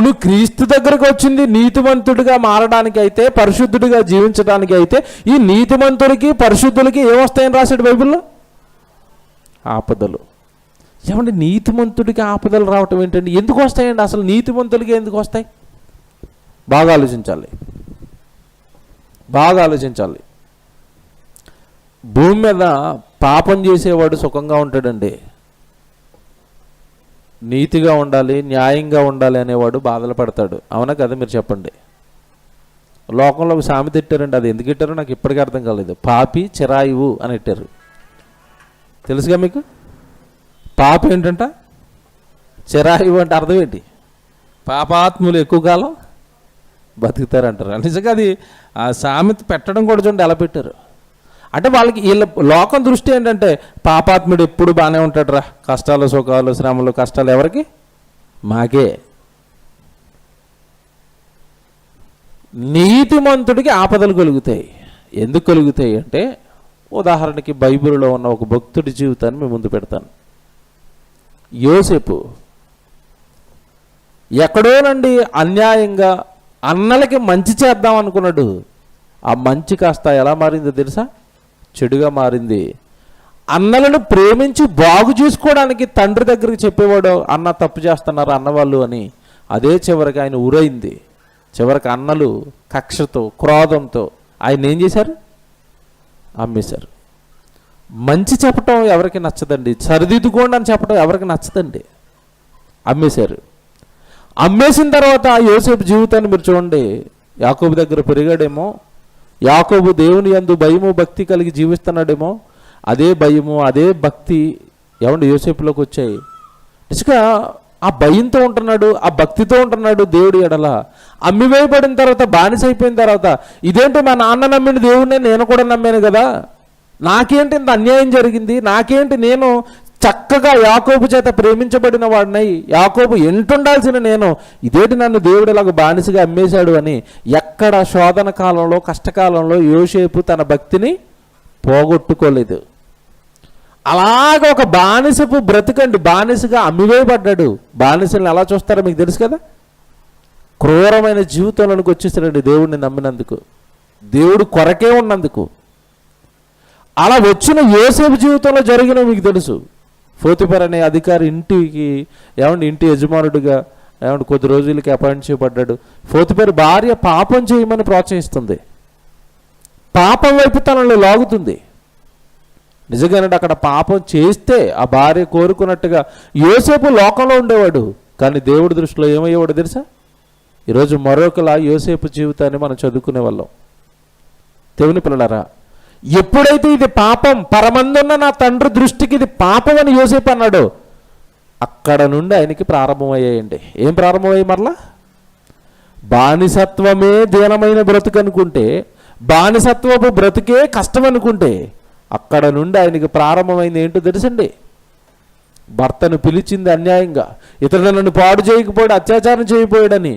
నువ్వు క్రీస్తు దగ్గరకు వచ్చింది నీతిమంతుడిగా మారడానికి అయితే, పరిశుద్ధుడిగా జీవించడానికి అయితే, ఈ నీతిమంతుడికి పరిశుద్ధులకి ఏమొస్తాయని రాశాడు బైబిల్లో? ఆపదలు. ఏమండి నీతిమంతుడికి ఆపదలు రావటం ఏంటండి? ఎందుకు వస్తాయండి అసలు? నీతిమంతుడికి ఎందుకు వస్తాయి? బాగా ఆలోచించాలి, బాగా ఆలోచించాలి. భూమి మీద పాపం చేసేవాడు సుఖంగా ఉంటాడండి. నీతిగా ఉండాలి, న్యాయంగా ఉండాలి అనేవాడు బాధలు పడతాడు. అవునా కదా? మీరు చెప్పండి. లోకంలో ఒక సామెత ఇట్టారండి, అది ఎందుకు ఇట్టారో నాకు ఇప్పటికీ అర్థం కాలేదు. పాపి చిరాయువు అని ఇట్టారు. తెలుసుగా మీకు? పాపి ఏంటంట, చిరాయువు అంటే అర్థం ఏంటి? పాపాత్ములు ఎక్కువ కాలం బతుకుతారంటారు. నిజంగా అది ఆ సామెత పెట్టడం కూడా చూడండి ఎలా పెట్టారు. అంటే వాళ్ళకి వీళ్ళ లోకం దృష్టి ఏంటంటే పాపాత్ముడు ఎప్పుడు బాగానే ఉంటాడు రా, కష్టాలు సుఖాలు శ్రమలు కష్టాలు ఎవరికి? మాకే. నీతిమంతుడికి ఆపదలు కలుగుతాయి. ఎందుకు కలుగుతాయి అంటే, ఉదాహరణకి బైబిల్లో ఉన్న ఒక భక్తుడి జీవితాన్ని మేము ముందు పెడతాను. యోసేపు ఎక్కడోనండి అన్యాయంగా అన్నలకి మంచి చేద్దాం అనుకున్నాడు. ఆ మంచి కాస్త ఎలా మారిందో తెలుసా? చెడుగా మారింది. అన్నలను ప్రేమించి బాగు చూసుకోవడానికి తండ్రి దగ్గరికి చెప్పేవాడు, అన్న తప్పు చేస్తున్నారు అన్నవాళ్ళు అని. అదే చివరికి ఆయన ఊరైంది. చివరికి అన్నలు కక్షతో క్రోధంతో ఆయన ఏం చేశారు? అమ్మేశారు. మంచి చెప్పటం ఎవరికి నచ్చదండి, సరిదిద్దుకోండి అని చెప్పడం ఎవరికి నచ్చదండి. అమ్మేశారు. అమ్మేసిన తర్వాత యోసేపు జీవితాన్ని మీరు చూడండి. యాకోబు దగ్గర పెరిగాడేమో, యాకోబు దేవుని యందు భయము భక్తి కలిగి జీవిస్తున్నాడేమో, అదే భయము అదే భక్తి ఏమండి యోసేపులోకి వచ్చాయి. నిజంగా ఆ భయంతో ఉంటున్నాడు, ఆ భక్తితో ఉంటున్నాడు దేవుడి ఎడల. అమ్మివేయబడిన తర్వాత, బానిస అయిపోయిన తర్వాత, ఇదేంటి మా నాన్న నమ్మిన దేవుడినే నేను కూడా నమ్మాను కదా, నాకేంటి ఇంత అన్యాయం జరిగింది, నాకేంటి, నేను చక్కగా యాకోబు చేత ప్రేమించబడిన వాడినై యాకోబు ఎంటుండాల్సిన నేను, ఇదేంటి నన్ను దేవుడు ఇలాగ బానిసగా అమ్మేశాడు అని ఎక్కడ శోధన కాలంలో కష్టకాలంలో యోసేపు తన భక్తిని పోగొట్టుకోలేదు. అలాగ ఒక బానిసపు బ్రతుకండి, బానిసగా అమ్మివేయబడ్డాడు. బానిసలను ఎలా చూస్తారో మీకు తెలుసు కదా. క్రూరమైన జీవితంలోనికి వచ్చేసాడండి దేవుడిని నమ్మినందుకు, దేవుడు కొరకే ఉన్నందుకు. అలా వచ్చిన యోసేపు జీవితంలో జరిగినవి మీకు తెలుసు. పోతిఫర్ అనే అధికారి ఇంటికి ఇంటి యజమానుడిగా కొద్ది రోజులకి అపాయింట్ చేయబడ్డాడు. పోతిఫర్ భార్య పాపం చేయమని ప్రోత్సహిస్తుంది, పాపం వైపు తనలో లాగుతుంది. నిజంగానంటే అక్కడ పాపం చేస్తే ఆ భార్య కోరుకున్నట్టుగా యోసేపు లోకంలో ఉండేవాడు, కానీ దేవుడి దృష్టిలో ఏమయ్యేవాడు తెలుసా? ఈరోజు మరొకలా యోసేపు జీవితాన్ని మనం చదువుకునే వాళ్ళం. దేవుని పిల్లలారా, ఎప్పుడైతే ఇది పాపం, పరమందున్న నా తండ్రి దృష్టికి ఇది పాపం అని యోసేపు అన్నాడు, అక్కడ నుండి ఆయనకి ప్రారంభమయ్యాయండి. ఏం ప్రారంభమయ్యాయి? మరలా బానిసత్వమే దీనమైన బ్రతుకు అనుకుంటే, బానిసత్వపు బ్రతుకే కష్టం అనుకుంటే, అక్కడ నుండి ఆయనకి ప్రారంభమైంది ఏంటో తెలుసండి? భర్తను పిలిచింది అన్యాయంగా, ఇతరులను పాడు చేయకపోయాడు, అత్యాచారం చేయకపోయాడని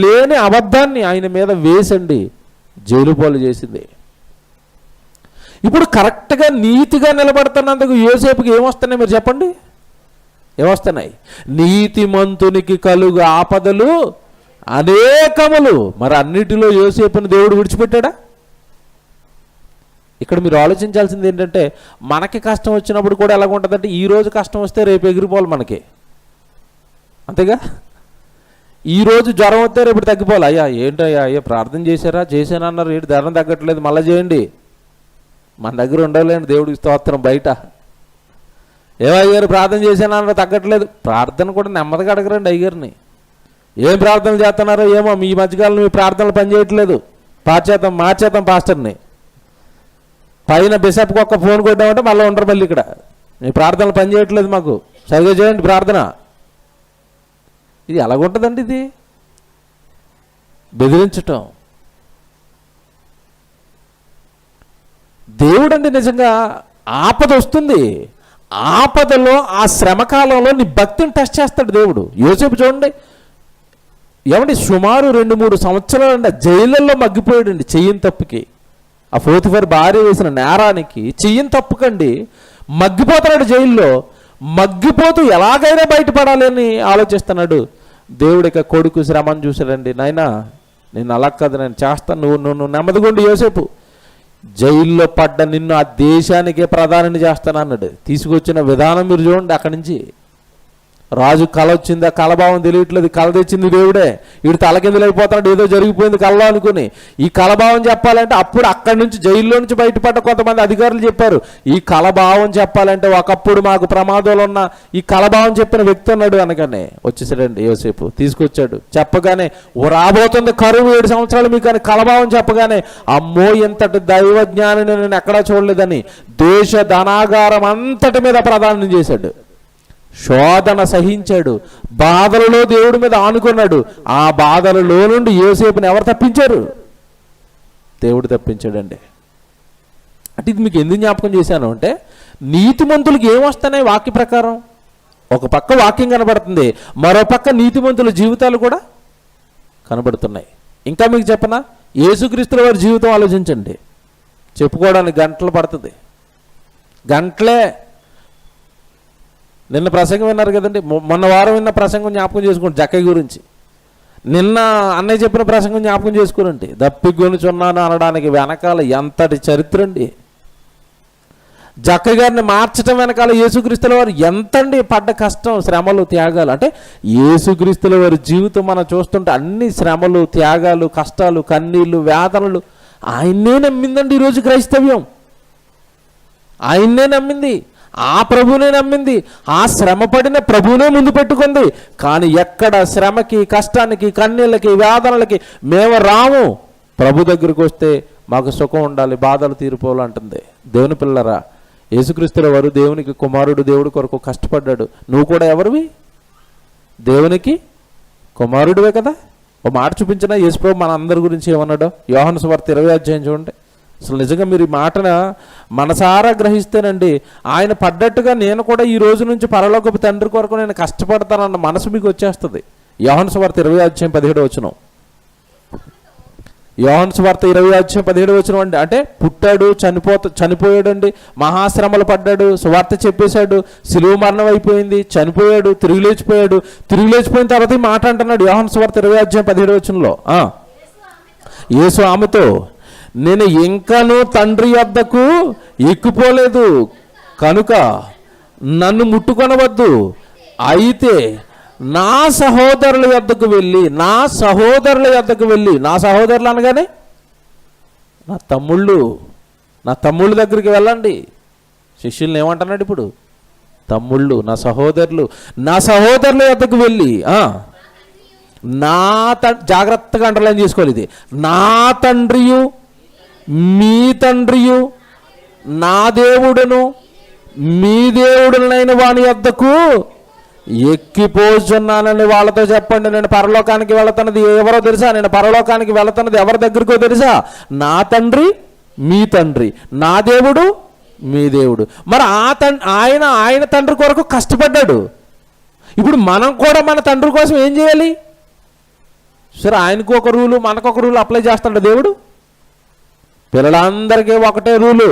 లేని అబద్ధాన్ని ఆయన మీద వేసండి జైలు పాలు చేసింది. ఇప్పుడు కరెక్ట్గా నీతిగా నిలబడుతున్నందుకు యోసేపుకి ఏమొస్తున్నాయి మీరు చెప్పండి? ఏమొస్తున్నాయి? నీతిమంతునికి కలుగు ఆపదలు అనేకములు. మరి అన్నిటిలో యోసేపుని దేవుడు విడిచిపెట్టాడా? ఇక్కడ మీరు ఆలోచించాల్సింది ఏంటంటే, మనకి కష్టం వచ్చినప్పుడు కూడా ఎలాగ ఉంటుందంటే, ఈరోజు కష్టం వస్తే రేపు ఎగిరిపోవాలి మనకి, అంతేగా? ఈరోజు జ్వరం వస్తే రేపు తగ్గిపోవాలి. అయ్యా ఏంటయ్యా, అయ్యా ప్రార్థన చేశారా? చేశానన్నారు, ఏంటి ధరం తగ్గట్లేదు, మళ్ళీ చేయండి. మన దగ్గర ఉండలేండి దేవుడికి స్తోత్రం. బయట ఏమయ్యారు ప్రార్థన చేశానన్నారు, తగ్గట్లేదు. ప్రార్థన కూడా నెమ్మదిగా అడగరండి అయ్యారిని. ఏం ప్రార్థనలు చేస్తున్నారో ఏమో, మీ మధ్యకాలంలో మీ ప్రార్థనలు పనిచేయట్లేదు, మార్చేద్దాం పాస్టర్ని. పైన బిషప్కి ఒక్క ఫోన్ కొట్టామంటే మళ్ళీ ఉండరు, మళ్ళీ ఇక్కడ మీ ప్రార్థనలు పనిచేయట్లేదు, మాకు సరిగ్గా చేయండి ప్రార్థన. ఇది ఎలాగుంటుందండి? ఇది బెదిరించటం. దేవుడు అండి నిజంగా ఆపద వస్తుంది, ఆపదలో ఆ శ్రమకాలంలో నీ భక్తిని టెస్ట్ చేస్తాడు దేవుడు. యోసేపు చూడండి, ఏమండి సుమారు 2-3 సంవత్సరాలు అండి జైళ్ళల్లో మగ్గిపోయాడండి చెయ్యని తప్పుకి. ఆ పోతిఫర్ భార్య వేసిన నేరానికి చెయ్యని తప్పుకండి మగ్గిపోతున్నాడు జైల్లో. మగ్గిపోతూ ఎలాగైనా బయటపడాలి అని ఆలోచిస్తున్నాడు. దేవుడు ఇక కొడుకు శ్రమను చూశాడండి, నాయనా నేను అలా కాదు, నేను చేస్తాను, నువ్వు నెమ్మదిగొండి యోసేపు, జైల్లో పడ్డ నిన్ను ఆ దేశానికే ప్రధానిని చేస్తాను అన్నాడు. తీసుకొచ్చిన విధానం మీరు చూడండి. అక్కడి నుంచి రాజు కళ వచ్చింది, ఆ కళభావం తెలియట్లేదు, కళ తెచ్చింది దేవుడే. వీడు తలకిందులైపోతున్నాడు, ఏదో జరిగిపోయింది కళలో అనుకుని. ఈ కళభావం చెప్పాలంటే అప్పుడు అక్కడి నుంచి జైల్లో నుంచి బయటపడ్డ కొంతమంది అధికారులు చెప్పారు, ఈ కళభావం చెప్పాలంటే ఒకప్పుడు మాకు ప్రమాదంలో ఉన్న ఈ కళభావం చెప్పిన వ్యక్తి ఉన్నాడు అనగానే వచ్చేసాడండి యోసేపు. తీసుకొచ్చాడు, చెప్పగానే ఓ రాబోతుంది కరువు 7 సంవత్సరాలు మీకు అని కళభావం చెప్పగానే, అమ్మో ఎంతటి దైవజ్ఞాని నేను ఎక్కడా చూడలేదని దేశ ధనాగారం అంతటి మీద ప్రదానం చేశాడు. శోధన సహించాడు, బాధలలో దేవుడి మీద ఆనుకున్నాడు. ఆ బాధలలో నుండి యోసేపుని ఎవరు తప్పించారు? దేవుడు తప్పించాడండి. అంటే ఇది మీకు ఎందుకు జ్ఞాపకం చేశాను అంటే, నీతిమంతులకి ఏమొస్తున్నాయి వాక్య ప్రకారం? ఒక పక్క వాక్యం కనబడుతుంది, మరో పక్క నీతిమంతుల జీవితాలు కూడా కనబడుతున్నాయి. ఇంకా మీకు చెప్పనా, యేసుక్రీస్తుల వారి జీవితం ఆలోచించండి. చెప్పుకోవడానికి గంటలు పడుతుంది, గంటలే. నిన్న ప్రసంగం విన్నారు కదండి, మొన్న వారం విన్న ప్రసంగం జ్ఞాపకం చేసుకోండి జక్కయ్య గురించి. నిన్న అన్నయ్య చెప్పిన ప్రసంగం జ్ఞాపకం చేసుకోనండి. దప్పికొనుచున్నాను అనడానికి వెనకాల ఎంతటి చరిత్ర అండి. జక్కయ్య గారిని మార్చడం వెనకాల యేసుక్రీస్తుల వారు ఎంతండి పడ్డ కష్టం, శ్రమలు, త్యాగాలు. అంటే యేసుక్రీస్తుల వారి జీవితం మనం చూస్తుంటే అన్ని శ్రమలు, త్యాగాలు, కష్టాలు, కన్నీళ్ళు, వేదనలు. ఆయన్నే నమ్మిందండి ఈరోజు క్రైస్తవ్యం. ఆయన్నే నమ్మింది, ఆ ప్రభువునే నమ్మింది, ఆ శ్రమ పడిన ప్రభువునే ముందు పెట్టుకుంది. కానీ ఎక్కడ శ్రమకి, కష్టానికి, కన్నీళ్ళకి, వేదనలకి మేము రాము. ప్రభు దగ్గరికి వస్తే మాకు సుఖం ఉండాలి, బాధలు తీరిపోవాలంటుంది. దేవుని పిల్లరా, యేసుక్రీస్తుల వారు దేవునికి కుమారుడు, దేవుడి కొరకు కష్టపడ్డాడు. నువ్వు కూడా ఎవరివి? దేవునికి కుమారుడివే కదా. ఓ మాట చూపించిన యేసుప్రభు మన అందరి గురించి ఏమన్నాడో యోహాను సువార్త 20వ అధ్యాయం చూడండి. అసలు నిజంగా మీరు ఈ మాటను మనసారా గ్రహిస్తేనండి, ఆయన పడ్డట్టుగా నేను కూడా ఈ రోజు నుంచి పరలోకపు తండ్రి కొరకు నేను కష్టపడతానన్న మనసు మీకు వచ్చేస్తుంది. యోహాను సువార్త 20వ అధ్యాయం 17వ వచనం. యోహాను సువార్త 20వ అధ్యాయం 17వ వచనం అండి. అంటే పుట్టాడు, చనిపోయాడండి, మహాశ్రమలు పడ్డాడు, సువార్త చెప్పేశాడు, సిలువ మరణం అయిపోయింది, చనిపోయాడు, తిరిగి లేచిపోయిన తర్వాత ఈ మాట అంటున్నాడు యోహాను సువార్త 20వ అధ్యాయం 17వ వచనంలో. యేసు ఆమెతో, నేను ఇంకనూ తండ్రి వద్దకు ఎక్కిపోలేదు కనుక నన్ను ముట్టుకొనవద్దు, అయితే నా సహోదరుల వద్దకు వెళ్ళి, నా సహోదరులు అనగానే నా తమ్ముళ్ళ దగ్గరికి వెళ్ళండి. శిష్యుల్ని ఏమంటున్నాడు ఇప్పుడు? తమ్ముళ్ళు, నా సహోదరుల వద్దకు వెళ్ళి, జాగ్రత్తగా అండర్లైన్ చేసుకోవాలి ఇది, నా తండ్రియు మీ తండ్రియు నా దేవుడును మీ దేవుడునైన వాని వద్దకు ఎక్కిపోతున్నానని వాళ్ళతో చెప్పండి. నేను పరలోకానికి వెళుతున్నది ఎవరో తెలుసా? నేను పరలోకానికి వెళుతున్నది ఎవరి దగ్గరికో తెలుసా? నా తండ్రి మీ తండ్రి, నా దేవుడు మీ దేవుడు. మరి ఆయన తండ్రి కొరకు కష్టపడ్డాడు. ఇప్పుడు మనం కూడా మన తండ్రి కోసం ఏం చేయాలి? సరే, ఆయనకు ఒక రూలు, మనకు ఒక రూలు అప్లై చేస్తాడు దేవుడు. పిల్లలందరికీ ఒకటే రూలు.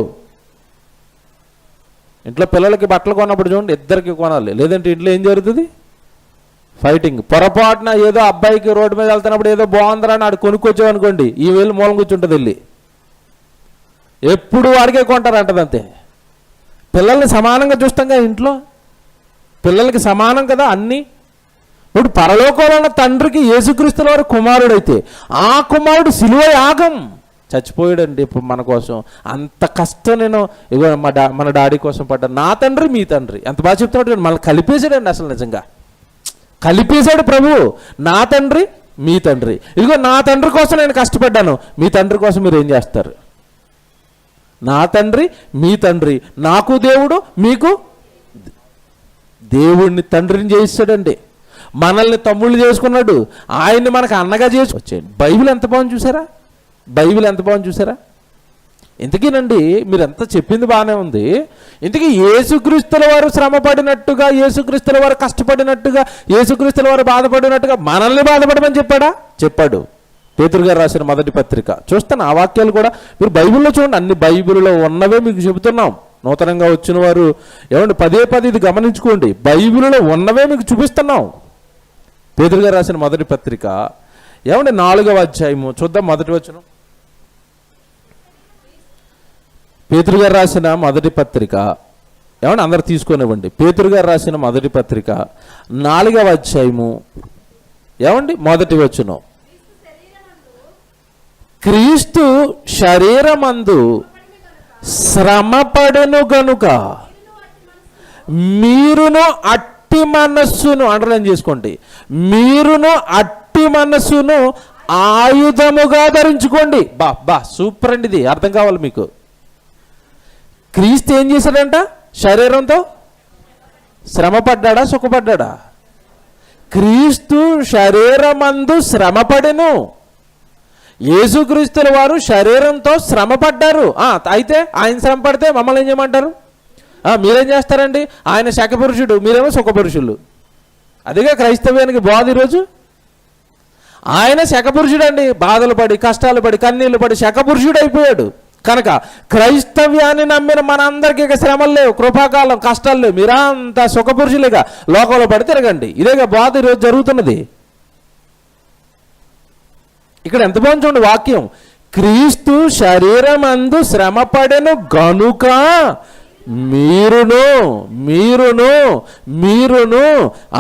ఇంట్లో పిల్లలకి బట్టలు కొన్నప్పుడు చూడండి, ఇద్దరికి కొనాలి, లేదంటే ఇంట్లో ఏం జరుగుతుంది? ఫైటింగ్. పొరపాటున ఏదో అబ్బాయికి రోడ్డు మీద వెళ్తున్నప్పుడు ఏదో బాగుందిరా అని ఆడు కొనుక్కొచ్చావనుకోండి, ఈ వేలు మూలం కూర్చుంటుంది వెళ్ళి, ఎప్పుడు వాడికే కొంటారంటది. అంతే. పిల్లల్ని సమానంగా చూస్తాంగా ఇంట్లో, పిల్లలకి సమానం కదా అన్నీ. ఇప్పుడు పరలోకంలో ఉన్న తండ్రికి యేసుక్రీస్తుల వారు కుమారుడైతే, ఆ కుమారుడు సిలువ యాగం చచ్చిపోయాడండి ఇప్పుడు మన కోసం. అంత కష్టం నేను ఇగో మన డాడీ కోసం పడ్డాను. నా తండ్రి మీ తండ్రి, ఎంత బాగా చెప్తున్నాడు. మళ్ళీ కలిపేశాడండి, అసలు నిజంగా కలిపేశాడు ప్రభు. నా తండ్రి మీ తండ్రి, ఇదిగో నా తండ్రి కోసం నేను కష్టపడ్డాను, మీ తండ్రి కోసం మీరు ఏం చేస్తారు? నా తండ్రి మీ తండ్రి, నాకు దేవుడు మీకు దేవుడిని తండ్రిని చేయిస్తాడండి, మనల్ని తమ్ముళ్ళు చేసుకున్నాడు, ఆయన్ని మనకు అన్నగా చేసి వచ్చాడు. బైబిల్ ఎంత బాగుంది చూసారా, బైబిల్ ఎంత బాగుంది చూసారా. ఇంతకీనండి మీరు ఎంత చెప్పింది బాగానే ఉంది. ఇంతకీ యేసుక్రీస్తుల వారు శ్రమ పడినట్టుగా, యేసుక్రీస్తుల వారు కష్టపడినట్టుగా, యేసుక్రీస్తుల వారు బాధపడినట్టుగా మనల్ని బాధపడమని చెప్పాడా? చెప్పాడు. పేతురు గారు రాసిన మొదటి పత్రిక చూస్తాను, ఆ వాక్యాలు కూడా మీరు బైబిల్లో చూడండి. అన్ని బైబిల్లో ఉన్నవే మీకు చెబుతున్నాం. నూతనంగా వచ్చిన వారు ఏమండి పదే ఇది గమనించుకోండి, బైబిల్లో ఉన్నవే మీకు చూపిస్తున్నాం. పేతురు గారు రాసిన మొదటి పత్రిక ఏమండి 4వ అధ్యాయము చూద్దాం. మొదటి వచనం, పేతురు గారు రాసిన మొదటి పత్రిక ఏమండి అందరు తీసుకొనివ్వండి. పేతురు గారు రాసిన మొదటి పత్రిక 4వ అధ్యాయము ఏమండి మొదటి వచనం, క్రీస్తు శరీరమందు శ్రమపడెను గనుక మీరును అట్టి మనస్సును, అండర్లైన్ చేసుకోండి, మీరును అట్టి మనస్సును ఆయుధముగా ధరించుకోండి. బా సూపర్ అండి, ఇది అర్థం కావాలి మీకు. క్రీస్తు ఏం చేశాడంట? శరీరంతో శ్రమపడ్డా, సుఖపడ్డా? క్రీస్తు శరీరమందు శ్రమపడెను. యేసుక్రీస్తుల వారు శరీరంతో శ్రమపడ్డారు. అయితే ఆయన శ్రమ పడితే మమ్మల్ని ఏం చేయమంటారు? మీరేం చేస్తారండి? ఆయన శకపురుషుడు, మీరేమో సుఖపురుషులు. అదిగా క్రైస్తవ్యానికి బోధ ఈరోజు. ఆయన శకపురుషుడు అండి, బాధలు పడి, కష్టాలు పడి, కన్నీళ్లు పడి శకపురుషుడు అయిపోయాడు. కనుక క్రైస్తవ్యాన్ని నమ్మిన మనందరికీ ఇక శ్రమలు లేవు, కృపాకాలం, కష్టాలు లేవు, మీరంతా సుఖపురుషులుగా లోకంలో పడి తిరగండి. ఇదేగా బాధ ఈరోజు జరుగుతున్నది. ఇక్కడ ఎంత బాగుంది చూడండి వాక్యం, క్రీస్తు శరీరమందు శ్రమపడెను గనుక మీరును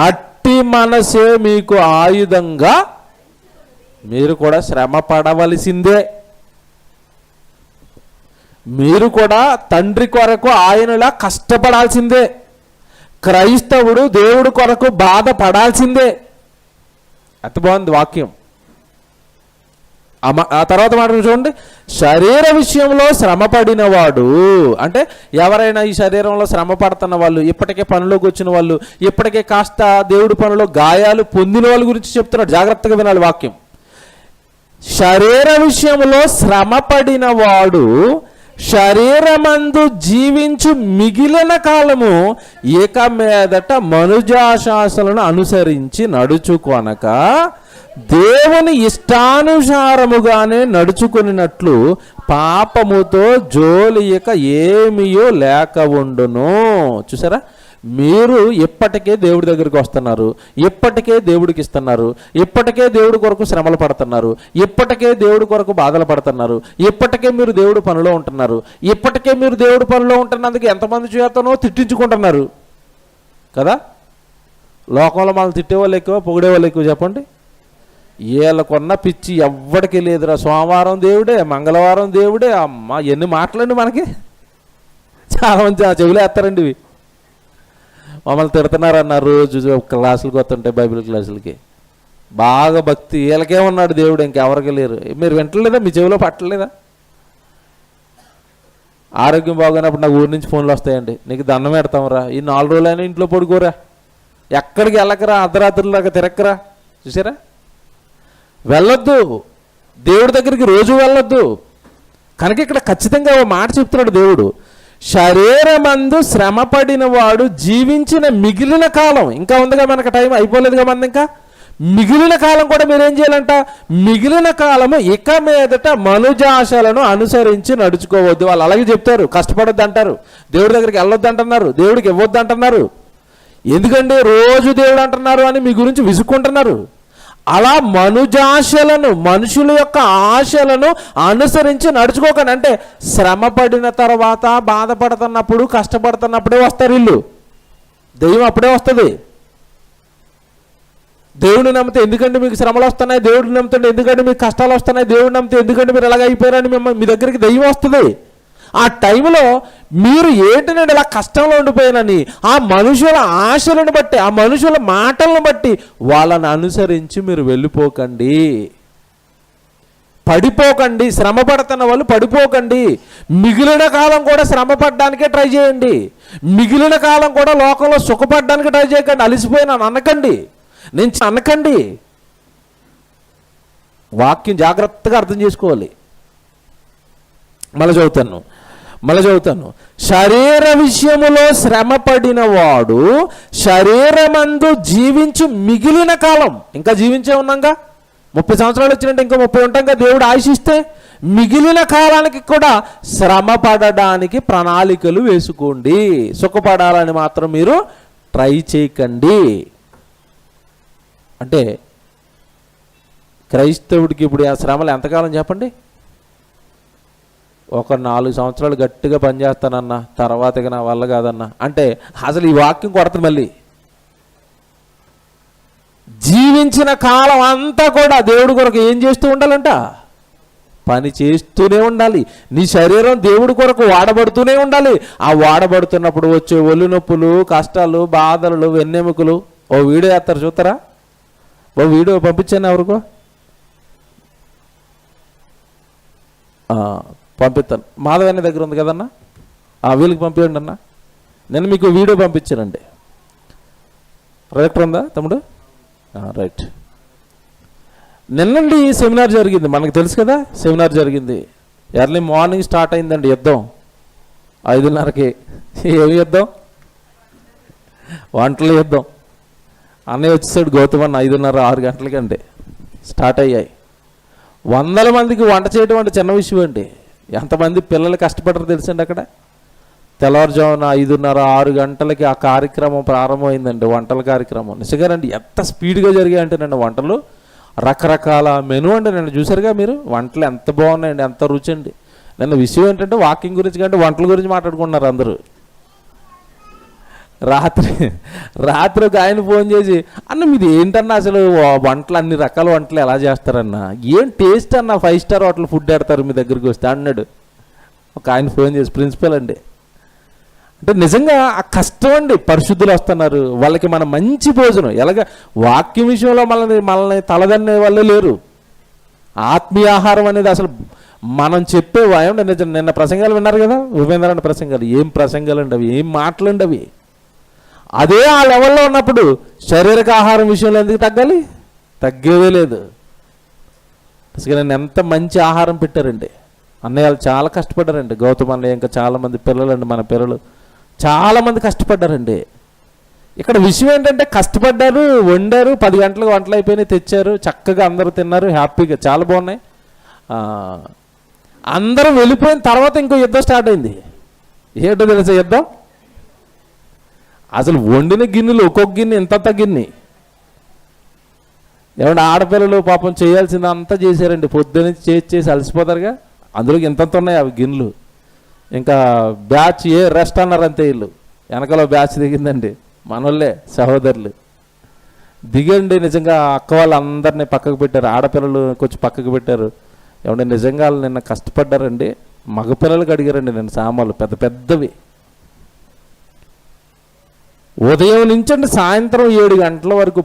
అట్టి మనసే మీకు ఆయుధంగా, మీరు కూడా శ్రమ పడవలసిందే. మీరు కూడా తండ్రి కొరకు ఆయనలా కష్టపడాల్సిందే. క్రైస్తవుడు దేవుడు కొరకు బాధపడాల్సిందే. అంత బాగుంది వాక్యం. ఆ తర్వాత మాట చూడండి, శరీర విషయంలో శ్రమ పడినవాడు అంటే ఎవరైనా ఈ శరీరంలో శ్రమ పడుతున్న వాళ్ళు, ఇప్పటికే పనిలోకి వచ్చిన వాళ్ళు, ఇప్పటికే కాస్త దేవుడి పనిలో గాయాలు పొందిన వాళ్ళ గురించి చెప్తున్నాడు. జాగ్రత్తగా వినాలి వాక్యం. శరీర విషయంలో శ్రమ పడినవాడు శరీరమందు జీవించు మిగిలిన కాలము ఇక మీదట మనుజాశాసలను అనుసరించి నడుచుకొనక దేవుని ఇష్టానుసారముగానే నడుచుకున్నట్లు పాపముతో జోలియక ఏమీయో లేక ఉండును. చూసారా, మీరు ఇప్పటికే దేవుడి దగ్గరికి వస్తున్నారు, ఇప్పటికే దేవుడికి ఇస్తున్నారు, ఇప్పటికే దేవుడి కొరకు శ్రమలు పడుతున్నారు, ఇప్పటికే దేవుడి కొరకు బాధలు పడుతున్నారు, ఇప్పటికే మీరు దేవుడి పనిలో ఉంటున్నారు, ఇప్పటికే మీరు దేవుడి పనిలో ఉంటున్నందుకు ఎంతమంది చేతనో తిట్టించుకుంటున్నారు కదా. లోకంలో మనల్ని తిట్టేవాళ్ళు ఎక్కువ, పొగిడేవాళ్ళు ఎక్కువ. చెప్పండి, వీళ్ళకున్న పిచ్చి ఎవ్వడికి లేదురా. సోమవారం దేవుడే, మంగళవారం దేవుడే. అమ్మ ఎన్ని మాటలండి మనకి. చాలామంది చెవులు వేస్తారండి ఇవి. మమ్మల్ని తిడుతున్నారన్నారు రోజు క్లాసులకు వస్తుంటాయి, బైబిల్ క్లాసులకి. బాగా భక్తి, వీళ్ళకే ఉన్నాడు దేవుడు, ఇంకెవరికి లేరు. మీరు వింటలేదా? మీ చెవిలో పట్టలేదా? ఆరోగ్యం బాగోనప్పుడు నాకు ఊరి నుంచి ఫోన్లు వస్తాయండి, నీకు దండం పెడతాంరా, ఈ 4 రోజులైనా ఇంట్లో పడుకోరా, ఎక్కడికి వెళ్ళకరా, అర్ధరాత్రులాగా తిరక్కరా. చూసారా, వెళ్ళొద్దు, దేవుడి దగ్గరికి రోజు వెళ్ళొద్దు. కనుక ఇక్కడ ఖచ్చితంగా ఓ మాట చెప్తున్నాడు దేవుడు, శరీరమందు శ్రమ పడిన వాడు జీవించిన మిగిలిన కాలం, ఇంకా ఉందిగా మనకు, టైం అయిపోలేదుగా మనది, ఇంకా మిగిలిన కాలం కూడా మీరేం చేయాలంట? మిగిలిన కాలము ఇక మీదట మనుజాశలను అనుసరించి నడుచుకోవద్దు. వాళ్ళు అలాగే చెప్తారు, కష్టపడొద్దు అంటారు, దేవుడి దగ్గరికి వెళ్ళొద్దు అంటున్నారు, దేవుడికి ఇవ్వద్దు అంటున్నారు. ఎందుకంటే రోజు దేవుడు అంటున్నారు అని మీ గురించి విసుక్కుంటున్నారు. అలా మనుజాశలను, మనుషుల యొక్క ఆశలను అనుసరించి నడుచుకోకండి. అంటే శ్రమ పడిన తర్వాత, బాధపడుతున్నప్పుడు, కష్టపడుతున్నప్పుడే వస్తారు వీళ్ళు. దెయ్యం అప్పుడే వస్తుంది. దేవుడిని నమ్మితే ఎందుకంటే మీకు శ్రమలు వస్తున్నాయి, దేవుడిని నమ్ముతుంటే ఎందుకంటే మీకు కష్టాలు వస్తున్నాయి, దేవుడిని నమ్మితే ఎందుకంటే మీరు ఎలాగ అయిపోయారని మీ దగ్గరికి దెయ్యం వస్తుంది. ఆ టైంలో మీరు ఏంటంటే ఇలా కష్టంలో ఉండిపోయానని ఆ మనుషుల ఆశలను బట్టి, ఆ మనుషుల మాటలను బట్టి వాళ్ళని అనుసరించి మీరు వెళ్ళిపోకండి. పడిపోకండి, శ్రమ పడుతున్న వాళ్ళు పడిపోకండి. మిగిలిన కాలం కూడా శ్రమ పడడానికే ట్రై చేయండి. మిగిలిన కాలం కూడా లోకంలో సుఖపడడానికి ట్రై చేయకండి. అలసిపోయినాను అనకండి, నేను అనకండి. వాక్యం జాగ్రత్తగా అర్థం చేసుకోవాలి. మళ్ళీ చదువుతాను. శరీర విషయములో శ్రమ పడిన వాడు శరీరమందు జీవించు మిగిలిన కాలం, ఇంకా జీవించే ఉన్నాగా, 30 సంవత్సరాలు వచ్చినట్టు ఇంకా 30 ఉంటాంగా దేవుడు ఆశిస్తే, మిగిలిన కాలానికి కూడా శ్రమ పడడానికి ప్రణాళికలు వేసుకోండి. సుఖపడాలని మాత్రం మీరు ట్రై చేయకండి. అంటే క్రైస్తవుడికి ఇప్పుడు ఆ శ్రమలు ఎంతకాలం చెప్పండి? ఒక 4 సంవత్సరాలు గట్టిగా పనిచేస్తానన్నా, తర్వాత ఇక నా వల్ల కాదన్నా అంటే అసలు ఈ వాక్యం కొడతాను. మళ్ళీ జీవించిన కాలం అంతా కూడా దేవుడి కొరకు ఏం చేస్తూ ఉండాలంట? పని చేస్తూనే ఉండాలి. నీ శరీరం దేవుడి కొరకు వాడబడుతూనే ఉండాలి. ఆ వాడబడుతున్నప్పుడు వచ్చే ఒళ్ళు నొప్పులు, కష్టాలు, బాధలు, వెన్నెముకలు. ఓ వీడియో వేస్తారు, చూస్తారా? ఓ వీడియో పంపించాను ఎవరికో, పంపిస్తాను. మాధవన్న దగ్గర ఉంది కదన్నా, వీళ్ళకి పంపించండి అన్న. నేను మీకు వీడియో పంపించానండి. రైటర్ ఉందా తమ్ముడు? రైట్. నిన్నండి సెమినార్ జరిగింది, మనకు తెలుసు కదా. సెమినార్ జరిగింది, ఎర్లీ మార్నింగ్ స్టార్ట్ అయిందండి యుద్ధం. 5:30కి. ఏమి యుద్ధం? వంటల యుద్ధం. అన్నయ్య వచ్చేసాడు గౌతమన్న 5:30, 6 గంటలకండి స్టార్ట్ అయ్యాయి. 100 మందికి వంట చేయడం అంటే చిన్న విషయం అండి. ఎంతమంది పిల్లలు కష్టపడరు తెలుసండి. అక్కడ తెల్లవారుజామున 5:30, 6 గంటలకి ఆ కార్యక్రమం ప్రారంభమైందండి, వంటల కార్యక్రమం. నిజంగానండి ఎంత స్పీడ్గా జరిగాయంటే నన్ను వంటలు, రకరకాల మెనూ అండి. నన్ను చూసారుగా మీరు, వంటలు ఎంత బాగున్నాయండి, ఎంత రుచి అండి. నిన్న విషయం ఏంటంటే వాకింగ్ గురించి కంటే వంటల గురించి మాట్లాడుకుంటున్నారు అందరూ. రాత్రి ఒక ఆయన ఫోన్ చేసి, అన్న మీది ఏంటన్నా అసలు వంటలు, అన్ని రకాల వంటలు ఎలా చేస్తారన్నా, ఏం టేస్ట్ అన్న, 5 స్టార్ హోటల్ ఫుడ్ పెడతారు మీ దగ్గరికి వస్తే అన్నాడు ఒక ఆయన ఫోన్ చేసి. ప్రిన్సిపల్ అండి. అంటే నిజంగా ఆ కష్టం అండి. పరిశుద్ధులు వస్తున్నారు, వాళ్ళకి మన మంచి భోజనం. ఎలాగ వాక్యం విషయంలో మనల్ని తలదన్నే వాళ్ళు లేరు. ఆత్మీయ ఆహారం అనేది అసలు మనం చెప్పే నిజం. నిన్న ప్రసంగాలు విన్నారు కదా, ఉపేంద్రాన్ని ప్రసంగాలు. ఏం ప్రసంగాలు అండి అవి, ఏం మాటలండి అవి. అదే ఆ లెవెల్లో ఉన్నప్పుడు శారీరక ఆహారం విషయంలో ఎందుకు తగ్గాలి? తగ్గేదే లేదు. అసలు నేను ఎంత మంచి ఆహారం పెట్టారండి. అన్నయ్యలు చాలా కష్టపడ్డారండి. గౌతమ్ అన్నయ్య, ఇంకా చాలామంది పిల్లలండి, మన పిల్లలు చాలామంది కష్టపడ్డారండి. ఇక్కడ విషయం ఏంటంటే కష్టపడ్డారు, వండారు, 10 గంటలకు వంటలు అయిపోయినాయి, తెచ్చారు, చక్కగా అందరూ తిన్నారు, హ్యాపీగా, చాలా బాగున్నాయి. అందరూ వెళ్ళిపోయిన తర్వాత ఇంకో యుద్ధం స్టార్ట్ అయింది. ఏంటో తెలుసా యుద్ధం? అసలు వండిన గిన్నెలు ఒక్కొక్క గిన్నె ఇంత గిన్నె. ఏమంటే ఆడపిల్లలు పాపం చేయాల్సింది అంతా చేశారండి. పొద్దున్నే చేసి అలసిపోతారుగా, అందులోకి ఇంతంత ఉన్నాయి అవి గిన్నెలు. ఇంకా బ్యాచ్ ఏ రెస్ట్ అన్నారు అంతే. వీళ్ళు వెనకలో బ్యాచ్ దిగిందండి, మనోళ్ళే సహోదరులు దిగండి. నిజంగా అక్క వాళ్ళు అందరినీ పక్కకు పెట్టారు, ఆడపిల్లలు కొంచెం పక్కకు పెట్టారు. ఏమంటే నిజంగా నిన్న కష్టపడ్డారండి. మగపిల్లలకి అడిగారండి నేను సామాన్లు పెద్ద పెద్దవి. ఉదయం నుంచి సాయంత్రం 7 గంటల వరకు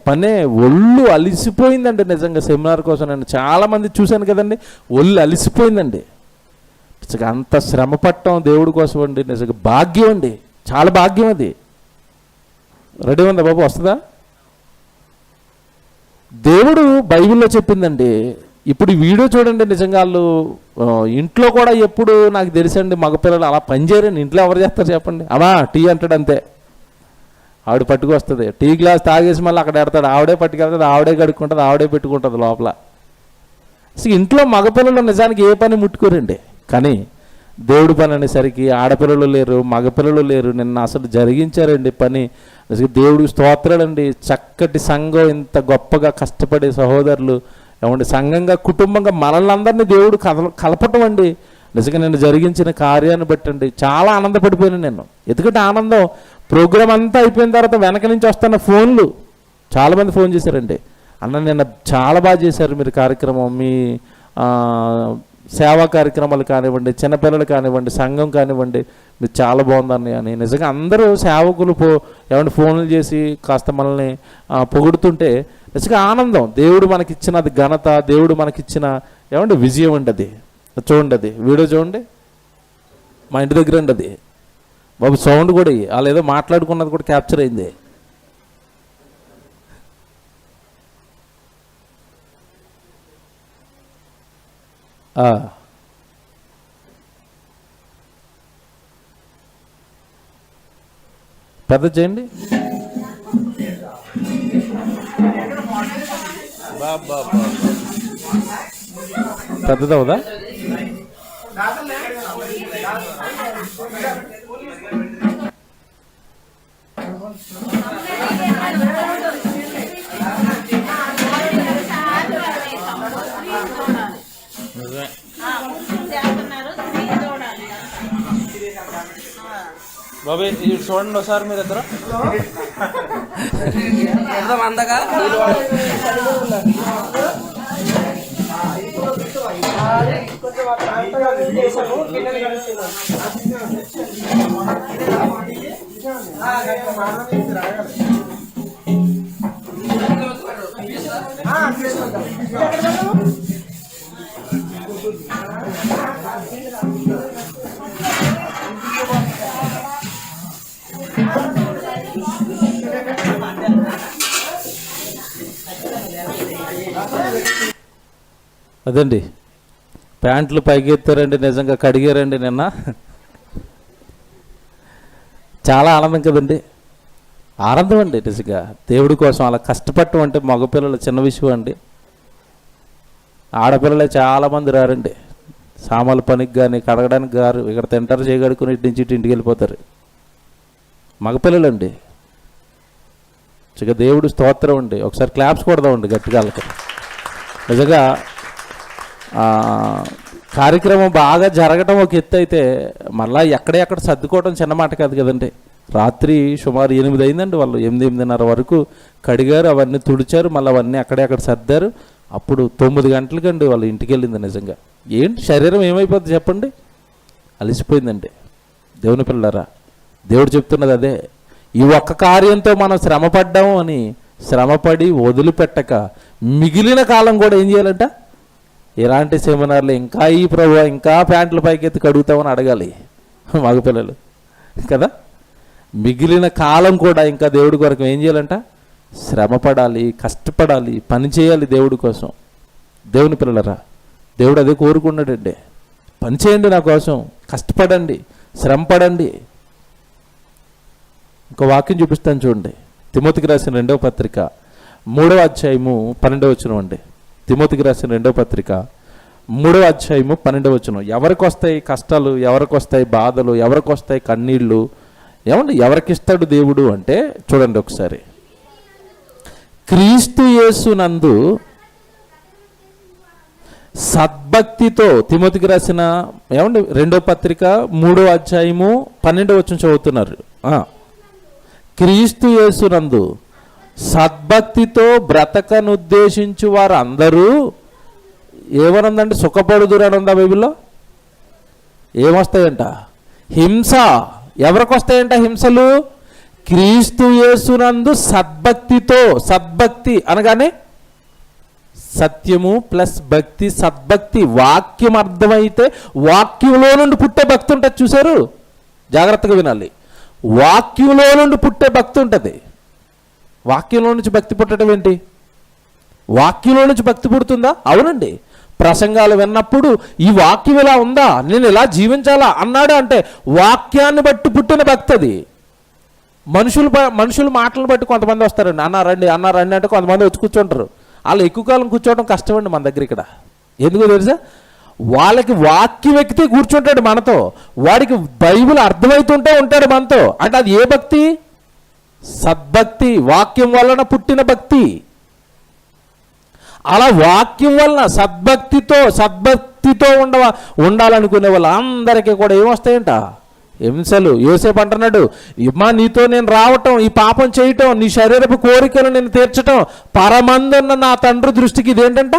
పనే ఒళ్ళు అలిసిపోయిందండి. నిజంగా సెమినార్ కోసం నేను చాలామంది చూశాను కదండి, ఒళ్ళు అలిసిపోయిందండి. అంత శ్రమ పట్టడం దేవుడి కోసం అండి. నిజంగా భాగ్యం అండి, చాలా భాగ్యం అది. రెడీ ఉందా బాబు? వస్తుందా? దేవుడు బైబిల్లో చెప్పిందండి. ఇప్పుడు ఈ వీడియో చూడండి. నిజంగా వాళ్ళు ఇంట్లో కూడా ఎప్పుడు నాకు తెలుసండి మగపిల్లలు అలా పనిచేయరండి. ఇంట్లో ఎవరు చేస్తారు చెప్పండి? అమ్మా టీ అంటాడు అంతే, ఆవిడ పట్టుకొస్తుంది. టీ గ్లాస్ తాగేసి మళ్ళీ అక్కడ ఎడతాడు, ఆవిడే పట్టుకెళ్తుంది, ఆవిడే కడుక్కుంటుంది, ఆవిడే పెట్టుకుంటుంది లోపల. అసలు ఇంట్లో మగపిల్లలు నిజానికి ఏ పని ముట్టుకోరండి. కానీ దేవుడి పని అనేసరికి ఆడపిల్లలు లేరు, మగపిల్లలు లేరు. నిన్న అసలు జరిగించారండి పని. అసలు దేవుడికి స్తోత్రాలండి. చక్కటి సంఘం, ఇంత గొప్పగా కష్టపడే సహోదరులు, ఏమండి సంఘంగా, కుటుంబంగా మనల్ని అందరినీ దేవుడు కలపటం అండి. నిజంగా నేను జరిగించిన కార్యాన్ని బట్టండి చాలా ఆనందపడిపోయాను నేను. ఎందుకంటే ఆనందం, ప్రోగ్రాం అంతా అయిపోయిన తర్వాత వెనక నుంచి వస్తున్న ఫోన్లు, చాలామంది ఫోన్ చేశారండి. అన్న నిన్న చాలా బాగా చేశారు మీరు కార్యక్రమం, మీ సేవా కార్యక్రమాలు కానివ్వండి, చిన్నపిల్లలు కానివ్వండి, సంఘం కానివ్వండి, మీరు చాలా బాగుందని అని. నిజంగా అందరూ సేవకులు ఏమంటే ఫోన్లు చేసి కాస్త మనల్ని పొగుడుతుంటే నిజంగా ఆనందం. దేవుడు మనకిచ్చిన అది ఘనత, దేవుడు మనకిచ్చిన ఏమండి విజయం అండి అది. చూడండి, అది వీడియో చూడండి, మా ఇంటి దగ్గర అండి అది. బాబు సౌండ్ కూడా వాళ్ళు ఏదో మాట్లాడుకున్నది కూడా క్యాప్చర్ అయింది. పెద్ద చేయండి. పెద్దదవుదా? బాబు ఇది చూడండి ఒకసారి మీ దగ్గర. అదండి, ప్యాంట్లు పైకి ఎత్తారండి, నిజంగా కడిగారండి నిన్న. చాలా ఆనందం కదండి, ఆనందం అండి నిజంగా. దేవుడి కోసం అలా కష్టపడటం అంటే మగపిల్లలు చిన్న విషయం అండి. ఆడపిల్లలే చాలామంది రారండి, సామాన్ల పనికి కానీ కడగడానికి గారు, ఇక్కడ తింటారు చేయగడుకుని ఇటు నుంచి ఇటు ఇంటికి వెళ్ళిపోతారు. మగపిల్లలండి. ఇక దేవుడు స్తోత్రం అండి. ఒకసారి క్లాప్స్ కొడదామండి గట్టిగా వాళ్ళకి. నిజంగా కార్యక్రమం బాగా జరగటం ఒక ఎత్తు అయితే, మళ్ళీ ఎక్కడ సర్దుకోవడం చిన్న మాట కాదు కదండి. రాత్రి సుమారు 8 అయిందండి. వాళ్ళు 8:30 వరకు కడిగారు, అవన్నీ తుడిచారు, మళ్ళీ అవన్నీ అక్కడ సర్దారు. అప్పుడు 9 గంటలకండి వాళ్ళు ఇంటికి వెళ్ళింది. నిజంగా ఏంటి శరీరం ఏమైపోద్ది చెప్పండి, అలసిపోయిందండి. దేవుని పిల్లరా, దేవుడు చెప్తున్నది అదే. ఈ ఒక్క కార్యంతో మనం శ్రమపడ్డాము అని శ్రమపడి వదిలిపెట్టక మిగిలిన కాలం కూడా ఏం చేయాలంట, ఇలాంటి సెమినార్లు ఇంకా ఈ ప్రభు ఇంకా ప్యాంట్ల పైకెత్తి కడుగుతామని అడగాలి మగపిల్లలు కదా. మిగిలిన కాలం కూడా ఇంకా దేవుడి కొరకు ఏం చేయాలంట, శ్రమపడాలి, కష్టపడాలి, పని చేయాలి దేవుడి కోసం. దేవుని పిల్లలరా, దేవుడు అదే కోరుకున్నాడండి. పని చేయండి నా కోసం, కష్టపడండి, శ్రమపడండి. ఇంకో వాక్యం చూపిస్తాను చూడండి. తిమోతికి రాసిన 2వ పత్రిక 3వ అధ్యాయము 12వ వచనం అండి. తిమోతికి రాసిన 2వ పత్రిక 3వ అధ్యాయము 12వ వచనం. ఎవరికి వస్తాయి కష్టాలు, ఎవరికి వస్తాయి బాధలు, ఎవరికి వస్తాయి కన్నీళ్ళు, ఏమండి ఎవరికిస్తాడు దేవుడు అంటే చూడండి ఒకసారి. క్రీస్తు యేసునందు సద్భక్తితో, తిమోతికి రాసిన ఏమండి 2వ పత్రిక 3వ అధ్యాయము 12వ వచనం చదువుతున్నారు. క్రీస్తు యేసునందు సద్భక్తితో బ్రతకనుద్దేశించు వారు అందరూ ఏమనుందండి, సుఖపడుదురు అని ఉందా బైబిల్లో. ఏమొస్తాయంట, హింస. ఎవరికి వస్తాయంట హింసలు, క్రీస్తు యేసునందు సద్భక్తితో. సద్భక్తి అనగానే సత్యము ప్లస్ భక్తి, సద్భక్తి. వాక్యం అర్థమైతే వాక్యంలో నుండి పుట్టే భక్తి ఉంటుంది. చూశారు, జాగ్రత్తగా వినాలి. వాక్యంలో నుండి పుట్టే భక్తి ఉంటుంది. వాక్యంలో నుంచి భక్తి పుట్టడం ఏంటి, వాక్యంలో నుంచి భక్తి పుడుతుందా? అవునండి. ప్రసంగాలు విన్నప్పుడు ఈ వాక్యం ఇలా ఉందా, నేను ఇలా జీవించాలా అన్నాడు అంటే వాక్యాన్ని బట్టి పుట్టిన భక్తి అది. మనుషులు మాటలను బట్టి కొంతమంది వస్తారండి, అన్నారండి అంటే కొంతమంది వచ్చి కూర్చుంటారు. వాళ్ళు ఎక్కువ కాలం కూర్చోవడం కష్టమండి మన దగ్గర ఇక్కడ. ఎందుకో తెలుసా, వాళ్ళకి వాక్యం ఎక్కితే కూర్చుంటాడు మనతో, వాడికి బైబిల్ అర్థమవుతుంటే ఉంటాడు మనతో. అంటే అది ఏ భక్తి, సద్భక్తి. వాక్యం వలన పుట్టిన భక్తి. అలా వాక్యం వలన సద్భక్తితో ఉండాలనుకునే వాళ్ళందరికీ కూడా ఏమొస్తాయంట, హింసలు. యోసేపు అంటున్నాడు, ఇమ్మా నీతో నేను రావటం, ఈ పాపం చేయటం, నీ శరీరపు కోరికలు నేను తీర్చటం పరమందున్న నా తండ్రి దృష్టికి ఇదేంటంట,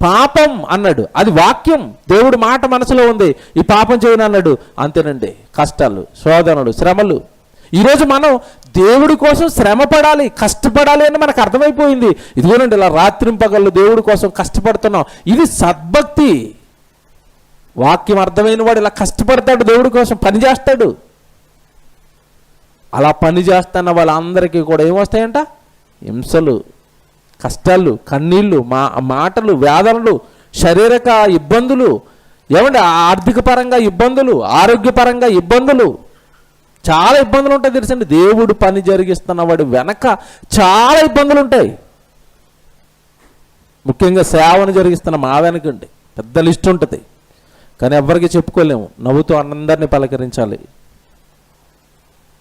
పాపం అన్నాడు. అది వాక్యం, దేవుడు మాట మనసులో ఉంది. ఈ పాపం చేయను అన్నాడు, అంతేనండి. కష్టాలు, శోధనలు, శ్రమలు ఈరోజు మనం దేవుడి కోసం శ్రమ పడాలి, కష్టపడాలి అని మనకు అర్థమైపోయింది. ఇదిగోనండి ఇలా రాత్రింపగళ్ళు దేవుడి కోసం కష్టపడుతున్నాం, ఇది సద్భక్తి. వాక్యం అర్థమైన వాడు ఇలా కష్టపడతాడు, దేవుడి కోసం పని చేస్తాడు. అలా పని చేస్తున్న వాళ్ళందరికీ కూడా ఏమొస్తాయంట? హింసలు, కష్టాలు, కన్నీళ్ళు, మాటలు, వేదనలు, శారీరక ఇబ్బందులు, ఏమంటే ఆర్థిక పరంగా ఇబ్బందులు, ఆరోగ్యపరంగా ఇబ్బందులు, చాలా ఇబ్బందులు ఉంటాయి తెలుసండి. దేవుడు పని జరిగిస్తున్న వాడి వెనక చాలా ఇబ్బందులు ఉంటాయి. ముఖ్యంగా సేవను జరిగిస్తున్న మా వెనకండి పెద్ద లిస్ట్ ఉంటుంది, కానీ ఎవరికి చెప్పుకోలేము. నవ్వుతూ అందరినీ పలకరించాలి.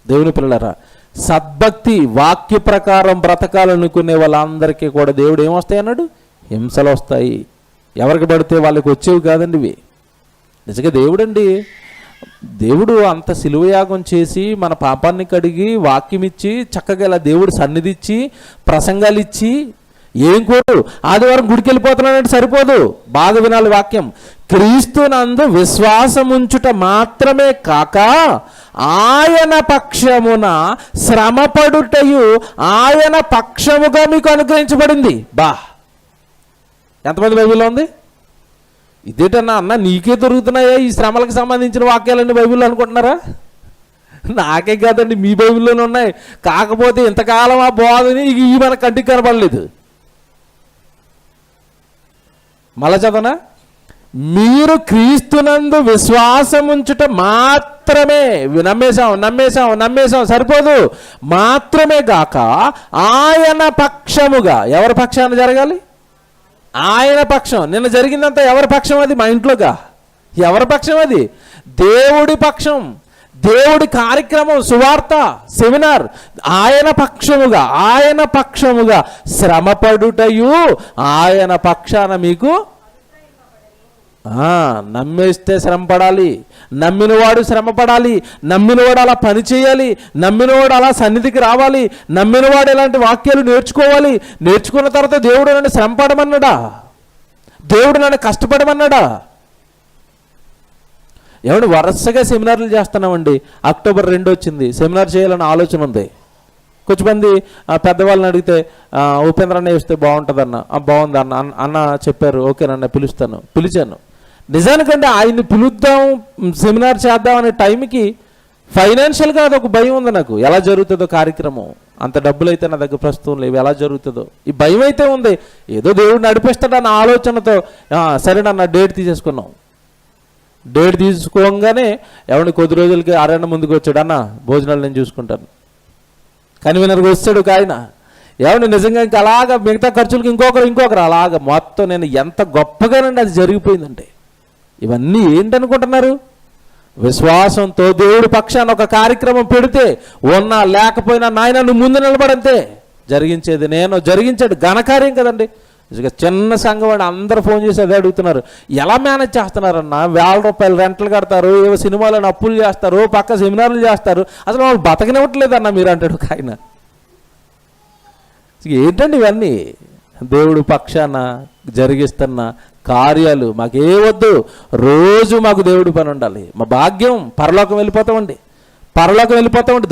దేవుని పిల్లలారా, సద్భక్తి వాక్య ప్రకారం బ్రతకాలనుకునే వాళ్ళందరికీ కూడా దేవుడు ఏమొస్తాయి అన్నాడు? హింసలు వస్తాయి. ఎవరికి పడితే వాళ్ళకి వచ్చేవి కాదండి ఇవి. నిజంగా దేవుడు అంత శిలువయాగం చేసి మన పాపాన్ని కడిగి వాక్యం ఇచ్చి చక్కగా ఇలా దేవుడు సన్నిధి ఇచ్చి ప్రసంగాలు ఇచ్చి ఏం కోరు? ఆదివారం గుడికి వెళ్ళిపోతున్నానంటే సరిపోదు, బాగా వినాలి వాక్యం. క్రీస్తునందు విశ్వాసముంచుట మాత్రమే కాక ఆయన పక్షమున శ్రమపడుటయు ఆయన పక్షముగా మీకు అనుగ్రహించబడింది. ఎంతమంది బైబిల్లో ఉంది? ఇదేటన్నా అన్న నీకే దొరుకుతున్నాయా ఈ శ్రమలకు సంబంధించిన వాక్యాలన్నీ బైబిల్లో అనుకుంటున్నారా? నాకే కాదండి, మీ బైబిల్లోనే ఉన్నాయి. కాకపోతే ఇంతకాలం ఆ బోధని ఈ మన కంటికి కనబడలేదు. మళ్ళా చదవనా? మీరు క్రీస్తునందు విశ్వాసముంచుట మాత్రమే, నమ్మేశాం సరిపోదు, మాత్రమే గాక ఆయన పక్షముగా. ఎవరి పక్షాన జరగాలి? ఆయన పక్షం. నిన్న జరిగిందంతా ఎవరి పక్షం? అది మా ఇంట్లోగా. ఎవరి పక్షం అది? దేవుడి పక్షం. దేవుడి కార్యక్రమం, సువార్త, సెమినార్. ఆయన పక్షముగా శ్రమపడుటయు ఆయన పక్షాన మీకు. నమ్మేస్తే శ్రమపడాలి, నమ్మినవాడు శ్రమపడాలి, నమ్మినవాడు అలా పని చేయాలి, నమ్మినవాడు అలా సన్నిధికి రావాలి, నమ్మినవాడు ఇలాంటి వాక్యాలు నేర్చుకోవాలి. నేర్చుకున్న తర్వాత దేవుడు నన్ను శ్రమపడమన్నాడా? దేవుడు నన్ను కష్టపడమన్నాడా? ఏమంటే వరుసగా సెమినార్లు చేస్తున్నామండి. అక్టోబర్ 2 వచ్చింది, సెమినార్ చేయాలని ఆలోచన ఉంది. కొంచెంమంది పెద్దవాళ్ళని అడిగితే ఉపేంద్ర అన్న వస్తే బాగుంటుందన్న. బాగుంది అన్న చెప్పారు, ఓకేనన్న పిలిచాను. నిజానికంటే ఆయన్ని పిలుద్దాం, సెమినార్ చేద్దాం అనే టైంకి ఫైనాన్షియల్గా అదొక భయం ఉంది నాకు. ఎలా జరుగుతుందో కార్యక్రమం, అంత డబ్బులు అయితే నా దగ్గర ప్రస్తుతం లేవు, ఎలా జరుగుతుందో ఈ భయం అయితే ఉంది. ఏదో దేవుడు నడిపిస్తాడన్న ఆలోచనతో సరేనన్న డేట్ తీసేసుకున్నాం. డేట్ తీసుకోగానే కొద్ది రోజులకి అరన్న ముందుకు వచ్చాడు, అన్న భోజనాలు నేను చూసుకుంటాను. కన్వీనర్గా వస్తాడు ఒక ఆయన. నిజంగా ఇంకా అలాగా మిగతా ఖర్చులకి ఇంకొకరు అలాగా మొత్తం నేను ఎంత గొప్పగానండి అది జరిగిపోయిందంటే. ఇవన్నీ ఏంటనుకుంటున్నారు? విశ్వాసంతో దేవుడి పక్షాన ఒక కార్యక్రమం పెడితే ఉన్నా లేకపోయినా నాయన నువ్వు ముందు నిలబడంతే. జరిగించేది నేను, జరిగించాడు. ఘనకార్యం కదండి. చిన్న సంఘం వాడు అందరూ ఫోన్ చేసి అదే అడుగుతున్నారు, ఎలా మేనేజ్ చేస్తున్నారన్న? ₹1000 రెంట్లు కడతారు, ఏవో సినిమాలను అప్పులు చేస్తారు, పక్క సెమినార్లు చేస్తారు, అసలు వాళ్ళు బతకనివ్వట్లేదన్న మీరు అంటాడు ఒక ఆయన. ఏంటండి ఇవన్నీ? దేవుడు పక్షాన జరిగిస్తున్న కార్యాలు మాకే వద్దు. రోజు మాకు దేవుడి పని ఉండాలి. మా భాగ్యం పరలోకం వెళ్ళిపోతామండి.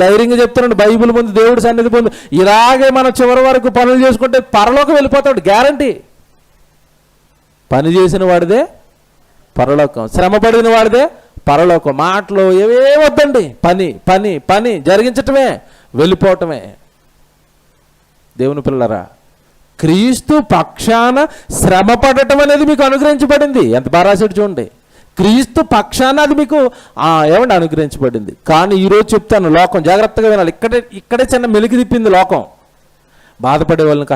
ధైర్యంగా చెప్తానండి. బైబిల్ ముందు, దేవుడి సన్నిధి ముందు ఇలాగే మనం చివరి వరకు పనులు చేసుకుంటే పరలోకం వెళ్ళిపోతామండి, గ్యారంటీ. పని చేసిన వాడిదే పరలోకం, శ్రమపడిన వాడిదే పరలోకం. మాటలు ఏవే వద్దండి, పని పని పని జరిగించటమే, వెళ్ళిపోవటమే. దేవుని పిల్లరా, క్రీస్తు పక్షాన శ్రమపడటం అనేది మీకు అనుగ్రహించబడింది. ఎంత బాగా రాశాడు చూడండి. క్రీస్తు పక్షాన అది మీకు అనుగ్రహించబడింది. కానీ ఈరోజు చెప్తాను, లోకం జాగ్రత్తగా వినాలి. ఇక్కడే చిన్న మెలికి తిప్పింది లోకం. బాధపడే వాళ్ళని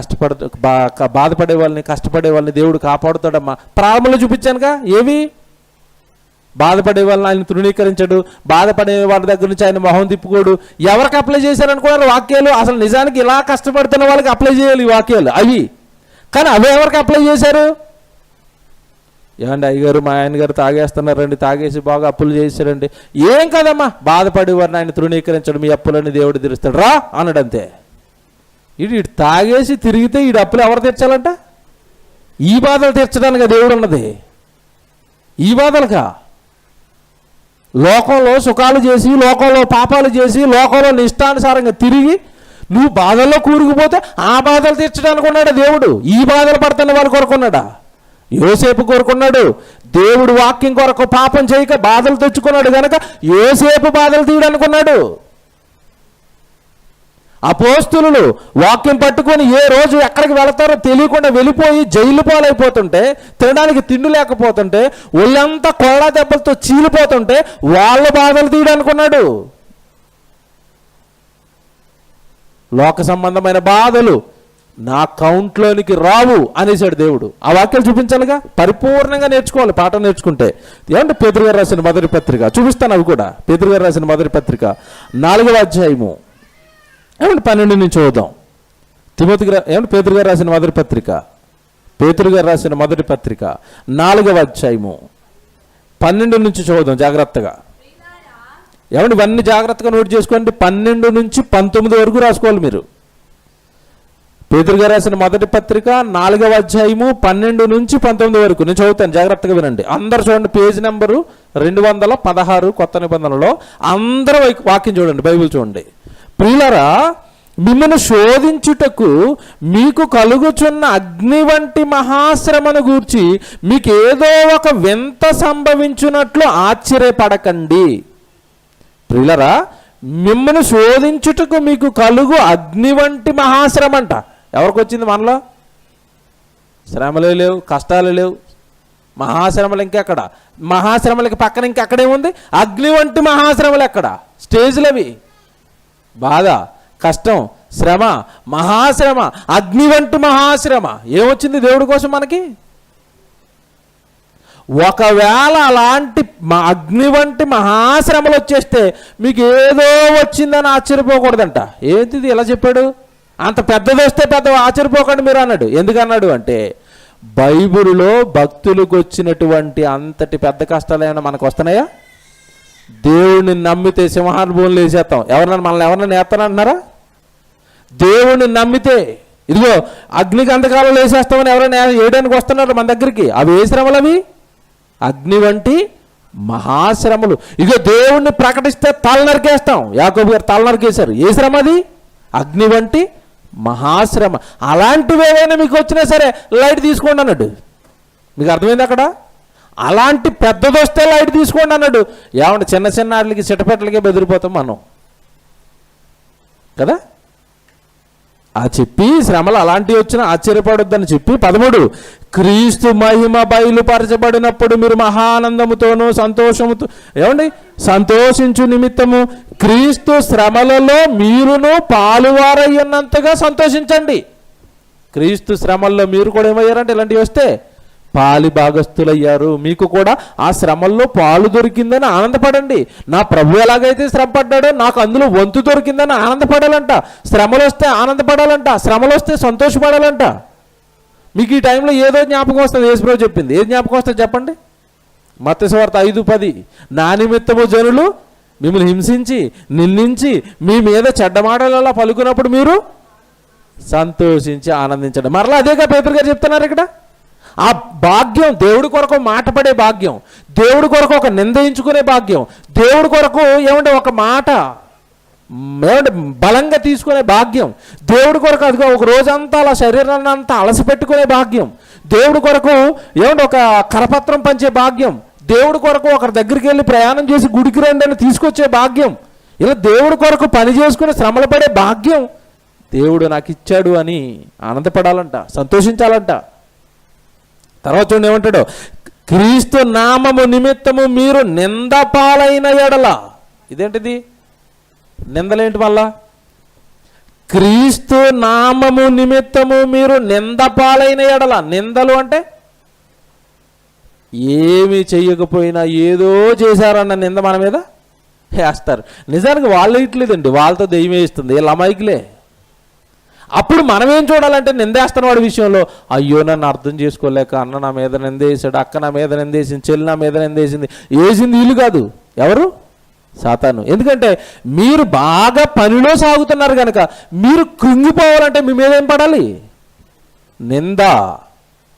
కష్టపడే వాళ్ళని దేవుడు కాపాడుతాడమ్మా. ప్రారంభంలో చూపించానుగా ఏవి? బాధపడే వాళ్ళని ఆయన తృణీకరించడు, బాధపడే వాళ్ళ దగ్గర నుంచి ఆయన మొహం తిప్పుకోడు. ఎవరికి అప్లై చేశారనుకున్నారు వాక్యాలు? అసలు నిజానికి ఇలా కష్టపడుతున్న వాళ్ళకి అప్లై చేయాలి ఈ వాక్యాలు అవి. కానీ అవి ఎవరికి అప్లై చేశారు? అయ్యగారు మా ఆయన గారు తాగేస్తున్నారండి, తాగేసి బాగా అప్పులు చేశారండి. ఏం కదమ్మా, బాధపడేవారిని ఆయన తృణీకరించడు, మీ అప్పులన్నీ దేవుడు తీరుస్తాడు రా అన్నాడంతే. ఇటు తాగేసి తిరిగితే ఈ అప్పులు ఎవరు తీర్చాలంట? ఈ బాధలు తీర్చడానికి దేవుడు ఉన్నది. ఈ బాధలుగా లోకంలో సుఖాలు చేసి, లోకంలో పాపాలు చేసి, లోకంలో ఇష్టానుసారంగా తిరిగి నువ్వు బాధల్లో కూరుకుపోతే ఆ బాధలు తీర్చడానికి ఉన్నాడా దేవుడు? ఈ బాధలు పడుతున్న వాళ్ళు కొరకున్నాడా? యోసేపు కోరుకున్నాడు. దేవుడు వాక్యం కొరకు పాపం చేయక బాధలు తెచ్చుకున్నాడు కనుక యోసేపు బాధలు తీయడానుకున్నాడు. అపోస్తులు వాక్యం పట్టుకొని ఏ రోజు ఎక్కడికి వెళతారో తెలియకుండా వెళ్ళిపోయి జైలు పాలైపోతుంటే, తినడానికి తిండి లేకపోతుంటే, ఒళ్ళంతా కొళ్ళ దెబ్బలతో చీలిపోతుంటే వాళ్ళ బాధలు తీయడానుకున్నాడు. లోక సంబంధమైన బాధలు నా కౌంట్లోనికి రావు అనేసాడు దేవుడు. ఆ వాక్యాలు చూపించాలిగా, పరిపూర్ణంగా నేర్చుకోవాలి పాఠం నేర్చుకుంటే. ఏమంటే పేతురు గారు రాసిన మొదటి పత్రిక చూపిస్తాను, అవి కూడా. పేతురు గారు రాసిన మొదటి పత్రిక 4వ అధ్యాయము ఏమంటే 12 నుంచి చూద్దాం. ఏమంటే పేతురు గారు రాసిన మొదటి పత్రిక, పేతురు గారు రాసిన మొదటి పత్రిక 4వ అధ్యాయము 12 నుంచి చూద్దాం జాగ్రత్తగా. ఏమంటే ఇవన్నీ జాగ్రత్తగా నోట్ చేసుకోండి. 12 నుంచి 19 వరకు రాసుకోవాలి మీరు. పేతురు గారు రాసిన మొదటి పత్రిక 4వ అధ్యాయము 12 నుంచి 19 వరకు నేను చదువుతాను, జాగ్రత్తగా వినండి. అందరు చూడండి, పేజ్ నెంబరు 216 కొత్త నిబంధనలో. అందరూ వాక్యం చూడండి, బైబిల్ చూడండి. ప్రియులారా, మిమ్మల్ని శోధించుటకు మీకు కలుగుచున్న అగ్ని వంటి మహాశ్రమను గూర్చి మీకు ఏదో ఒక వింత సంభవించున్నట్లు ఆశ్చర్యపడకండి. ప్రియులారా, మిమ్మల్ని శోధించుటకు మీకు కలుగు అగ్ని వంటి మహాశ్రమ అంట. ఎవరికి వచ్చింది? మనలో శ్రమలే లేవు, కష్టాలు లేవు, మహాశ్రమలు ఇంకెక్కడ? మహాశ్రమలకి పక్కన ఇంకెక్కడేముంది? అగ్ని వంటి మహాశ్రమలు ఎక్కడ? స్టేజ్లు అవి. బాధ, కష్టం, శ్రమ, మహాశ్రమ, అగ్ని వంటి మహాశ్రమ. ఏమొచ్చింది దేవుడి కోసం మనకి? ఒకవేళ అలాంటి అగ్ని వంటి మహాశ్రమలు వచ్చేస్తే మీకు ఏదో వచ్చిందని ఆశ్చర్యపోకూడదంట. ఏంటిది ఇలా చెప్పాడు? అంత పెద్దది వస్తే పెద్ద ఆశ్చర్యపోకండి మీరు అన్నాడు. ఎందుకన్నాడు అంటే, బైబిలులో భక్తులకు వచ్చినటువంటి అంతటి పెద్ద కష్టాలు ఏమైనా మనకు వస్తున్నాయా? దేవుడిని నమ్మితే సింహానుభూములు వేసేస్తాం. మనల్ని నేస్తానంటున్నారా? దేవుడిని నమ్మితే ఇదిగో అగ్ని గంధకాలు వేసేస్తామని ఎవరైనా వేయడానికి వస్తున్నారు మన దగ్గరికి. అవి ఏ శ్రమలు? అవి అగ్ని వంటి మహాశ్రమలు. ఇగో దేవుణ్ణి ప్రకటిస్తే తల నరికేస్తాం. యాకోబు గారు తల నరికేశారు. ఏ శ్రమ అది? అగ్ని వంటి మహాశ్రమ. అలాంటివి ఏవైనా మీకు వచ్చినా సరే లైట్ తీసుకోండి అన్నాడు. మీకు అర్థమైంది అక్కడ? అలాంటి పెద్దది వస్తే లైట్ తీసుకోండి అన్నాడు. ఏమంటే చిన్న చిన్న వాటికి చిట్టపెట్టలకే బెదిరిపోతాం మనం కదా. ఆ చెప్పి శ్రమలు అలాంటివి వచ్చినా ఆశ్చర్యపడొద్దని చెప్పి 13, క్రీస్తు మహిమ బయలుపరచబడినప్పుడు మీరు మహానందముతోనూ సంతోషముతో సంతోషించు నిమిత్తము క్రీస్తు శ్రమలలో మీరును పాలువారయ్యున్నంతగా సంతోషించండి. క్రీస్తు శ్రమల్లో మీరు కూడా ఏమయ్యారంటే ఇలాంటివి వస్తే పాలి భాగస్థులయ్యారు. మీకు కూడా ఆ శ్రమల్లో పాలు దొరికిందని ఆనందపడండి. నా ప్రభు ఎలాగైతే శ్రమ పడ్డాడో నాకు అందులో వంతు దొరికిందని ఆనందపడాలంట. శ్రమలు వస్తే ఆనందపడాలంట, శ్రమలు వస్తే సంతోషపడాలంట. మీకు ఈ టైంలో ఏదో జ్ఞాపకం వస్తుంది. యేసుప్రభు చెప్పింది. ఏ జ్ఞాపకం వస్తుంది చెప్పండి? మత్తయి సువార్త 5:10, నా నిమిత్తము జనులు మిమ్మల్ని హింసించి నిందించి మీ మీద చెడ్డ మాటలలో పలుకున్నప్పుడు మీరు సంతోషించి ఆనందించండి. మరలా అదేగా పేతురు గారు చెప్తున్నారు ఇక్కడ. ఆ భాగ్యం, దేవుడి కొరకు మాట పడే భాగ్యం, దేవుడి కొరకు ఒక నిందించుకునే భాగ్యం, దేవుడి కొరకు ఒక మాట బలంగా తీసుకునే భాగ్యం, దేవుడి కొరకు అదిగో ఒక రోజంతా అలా శరీరాన్ని అంతా అలసిపెట్టుకునే భాగ్యం, దేవుడి కొరకు ఒక కరపత్రం పంచే భాగ్యం, దేవుడి కొరకు ఒకరి దగ్గరికి వెళ్ళి ప్రయాణం చేసి గుడికి రండి అని తీసుకొచ్చే భాగ్యం, ఇలా దేవుడి కొరకు పని చేసుకుని శ్రమలు పడే భాగ్యం దేవుడు నాకు ఇచ్చాడు అని ఆనందపడాలంట, సంతోషించాలంట. తర్వాత చూడండి ఏమంటాడు, క్రీస్తు నామము నిమిత్తము మీరు నిందపాలైన ఎడల. ఇదేంటిది? నిందలేంటి మళ్ళా? క్రీస్తు నామము నిమిత్తము మీరు నిందపాలైన ఎడల. నిందలు అంటే ఏమి చెయ్యకపోయినా ఏదో చేశారన్న నింద మన మీద వేస్తారు. నిజానికి వాళ్ళు ఇట్లేదండి, వాళ్ళతో దెయ్యం వేస్తుంది, వీళ్ళ అమాయకులే. అప్పుడు మనం ఏం చూడాలంటే, నిందేస్తున్న వాడి విషయంలో అయ్యో నన్ను అర్థం చేసుకోలేక అన్న నా మీద నిందేసాడు, అక్క నా మీద నిందేసింది, చెల్లి నా మీద నిందేసింది. వేసింది వీళ్ళు కాదు, ఎవరు? సాతాను. ఎందుకంటే మీరు బాగా పనిలో సాగుతున్నారు కనుక మీరు కృంగిపోవాలంటే మీ మీద ఏం పడాలి? నింద.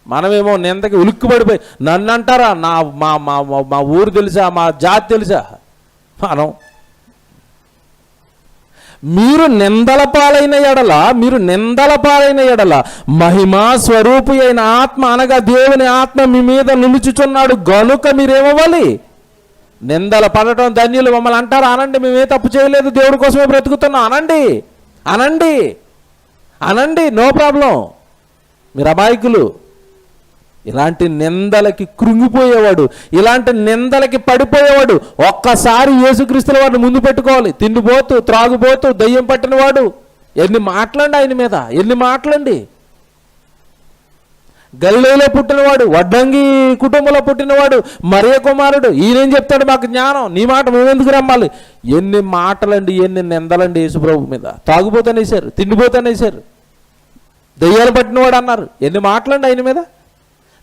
మనమేమో నిందకి ఉలిక్కిపడిపోయి నన్ను అంటారా, నా మా మా మా ఊరు తెలుసా, మా జాతి తెలుసా, మనం మీరు నిందల పాలైన ఎడల మహిమా స్వరూపి అయిన ఆత్మ అనగా దేవుని ఆత్మ మీ మీద నిలుచుచున్నాడు గనుక మీరేమవ్వాలి? నిందల పడటం ధన్యులు. మమ్మల్ని అంటారు, అనండి, మేమే తప్పు చేయలేదు, దేవుడి కోసమే బ్రతుకుతున్నాం, అనండి, నో ప్రాబ్లం. మీరు అమాయకులు. ఇలాంటి నిందలకి కృంగిపోయేవాడు, ఇలాంటి నిందలకి పడిపోయేవాడు ఒక్కసారి యేసుక్రీస్తుల వాడిని ముందు పెట్టుకోవాలి. తిండిపోతూ, త్రాగుపోతూ, దయ్యం పట్టినవాడు. ఎన్ని మాటలండి ఆయన మీద, ఎన్ని మాటలండి. గలిలయలో పుట్టినవాడు, వడ్డంగి కుటుంబంలో పుట్టినవాడు, మరియ కుమారుడు. ఈయనేం చెప్తాడు? మాకు జ్ఞానం, నీ మాట మేమెందుకు రమ్మాలి? ఎన్ని మాటలండి, ఎన్ని నిందలండి యేసుప్రభు మీద. తాగుపోతానేశారు, తిండిపోతానేశారు, దయ్యాలు పట్టినవాడు అన్నారు. ఎన్ని మాటలండి ఆయన మీద.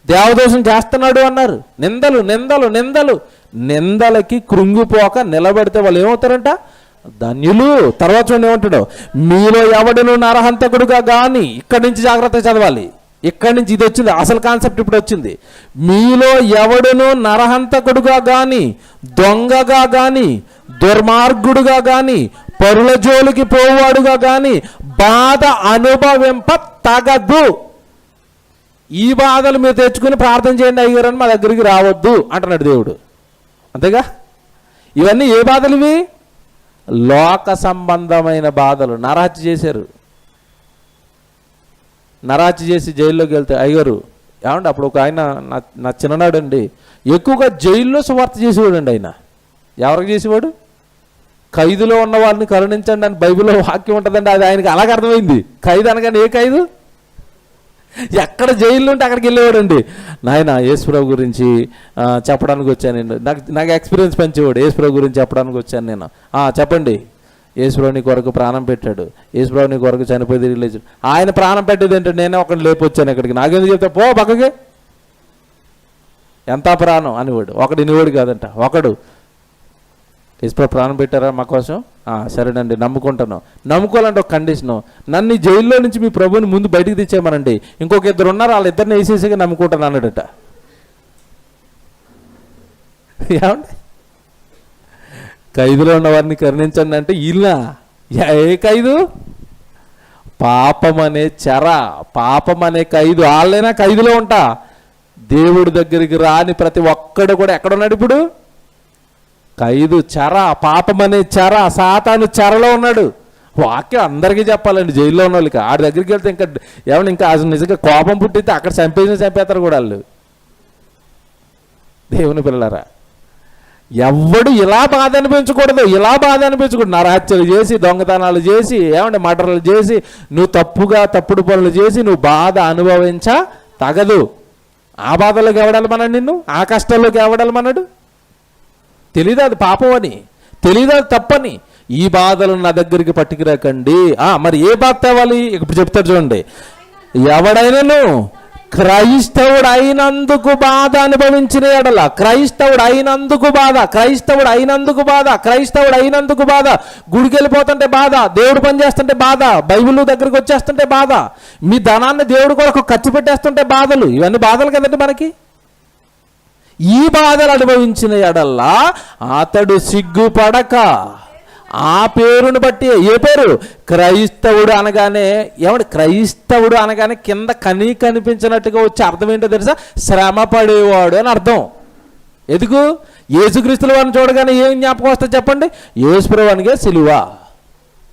దేవదోషం చేస్తున్నాడు అన్నారు. నిందలకి కృంగిపోక నిలబడితే వాళ్ళు ఏమవుతారంట? ధన్యులు. తర్వాత చూడండి ఏమంటాడు? మీలో ఎవడను నరహంతకుడుగా కానీ, ఇక్కడి నుంచి జాగ్రత్తగా చదవాలి. ఇక్కడి నుంచి ఇది వచ్చింది, అసలు కాన్సెప్ట్ ఇప్పుడు వచ్చింది. మీలో ఎవడను నరహంతకుడుగా కానీ, దొంగగా కానీ, దుర్మార్గుడుగా కానీ, పరుల జోలికి పోవాడుగా కానీ బాధ అనుభవింప తగదు. ఈ బాధలు మీరు తెచ్చుకుని ప్రార్థన చేయండి అయ్యారని మా దగ్గరికి రావద్దు అంటున్నాడు దేవుడు. అంతేగా? ఇవన్నీ ఏ బాధలు? ఇవి లోక సంబంధమైన బాధలు. నరహత్య చేశారు, నరహత్య చేసి జైల్లోకి వెళ్తే అయ్యారు. ఏమండి అప్పుడు ఒక ఆయన నా చిన్ననాడు అండి, ఎక్కువగా జైల్లో సువార్త చేసేవాడు అండి. ఆయన ఎవరికి చేసేవాడు? ఖైదులో ఉన్న వాళ్ళని కరుణించండి అని బైబిల్లో వాక్యం ఉంటుందండి. అది ఆయనకి అలాగ అర్థమైంది. ఖైదు అనగానే ఏ ఖైదు? ఎక్కడ జైల్లో ఉంటే అక్కడికి వెళ్ళేవాడండి. నాయన యేసుప్రభు గురించి చెప్పడానికి వచ్చానండి, నాకు ఎక్స్పీరియన్స్ పంచేవాడు. యేసుప్రభు గురించి చెప్పడానికి వచ్చాను నేను. చెప్పండి. యేసుప్రభు నీ కొరకు ప్రాణం పెట్టాడు, యేసుప్రభు నీ కొరకు చనిపోయి తిరిగి లేచాడు. ఆయన ప్రాణం పెట్టేది ఏంటంటే నేనే ఒకటి లేపొచ్చాను ఇక్కడికి, నాకేందుకు చెప్తా, పో పక్కకి, ఎంత ప్రాణం అనేవాడు. ఒకడు ఇనివాడు కాదంట, ఒకడు. యేసుప్రభు ప్రాణం పెట్టారా మా కోసం? సరేనండి, నమ్ముకోవాలంటే ఒక కండిషను, నన్ను ఈ జైల్లో నుంచి మీ ప్రభుని ముందు బయటికి తెచ్చేయమనండి, ఇంకొక ఇద్దరు ఉన్నారు వాళ్ళిద్దరిని వేసేసిగా నమ్ముకుంటాను అన్నాడట. ఏమండి? ఖైదులో ఉన్న వారిని కరుణించండి అంటే వీళ్ళ ఏ ఖైదు? పాపం అనే ఖైదు. వాళ్ళైనా ఖైదులో ఉంటా. దేవుడి దగ్గరికి రాని ప్రతి ఒక్కడు కూడా ఎక్కడున్నాడు ఇప్పుడు? ఖైదు, పాపం అనే సాతాను చెరలో ఉన్నాడు. వాక్యం అందరికీ చెప్పాలండి. జైల్లో ఉన్న వాళ్ళకి ఆడి దగ్గరికి వెళ్తే ఇంకా నిజంగా కోపం పుట్టితే అక్కడ చంపేస్తారు కూడా వాళ్ళు. దేవుని పిల్లలారా, ఎవడు ఇలా బాధ అనిపించకూడదు. నరహత్యలు చేసి, దొంగతనాలు చేసి, మర్డర్లు చేసి, నువ్వు తప్పుడు పనులు చేసి నువ్వు బాధ అనుభవించ తగదు. ఆ బాధలోకి ఎవడెళ్ళమన్నాడు నిన్ను? ఆ కష్టాల్లోకి ఎవడెళ్ళమన్నాడు? తెలీదు అది పాపం అని, తెలీదు అది తప్పని. ఈ బాధలు నా దగ్గరికి పట్టుకురాకండి. మరి ఏ బాధ తేవాలి? ఇప్పుడు చెప్తారు చూడండి. ఎవడైనాను క్రైస్తవుడు అయినందుకు బాధ అనుభవించిన ఎడల, క్రైస్తవుడు అయినందుకు బాధ, గుడికి వెళ్ళిపోతుంటే బాధ, దేవుడు పని చేస్తుంటే బాధ, బైబిల్ దగ్గరికి వచ్చేస్తుంటే బాధ, మీ ధనాన్ని దేవుడి కొరకు ఖర్చు పెట్టేస్తుంటే బాధలు. ఇవన్నీ బాధలు కదండి మనకి. ఈ బాధలు అనుభవించిన ఎడల్లా అతడు సిగ్గుపడక ఆ పేరును బట్టి, ఏ పేరు? క్రైస్తవుడు అనగానే కింద కనిపించినట్టుగా వచ్చే అర్థం ఏంటో తెలుసా? శ్రమ పడేవాడు అని అర్థం. ఎందుకు? యేసుక్రీస్తుల వారిని చూడగానే ఏం జ్ఞాపకం వస్తుంది చెప్పండి? యేసుప్రభు అనగా సిలువ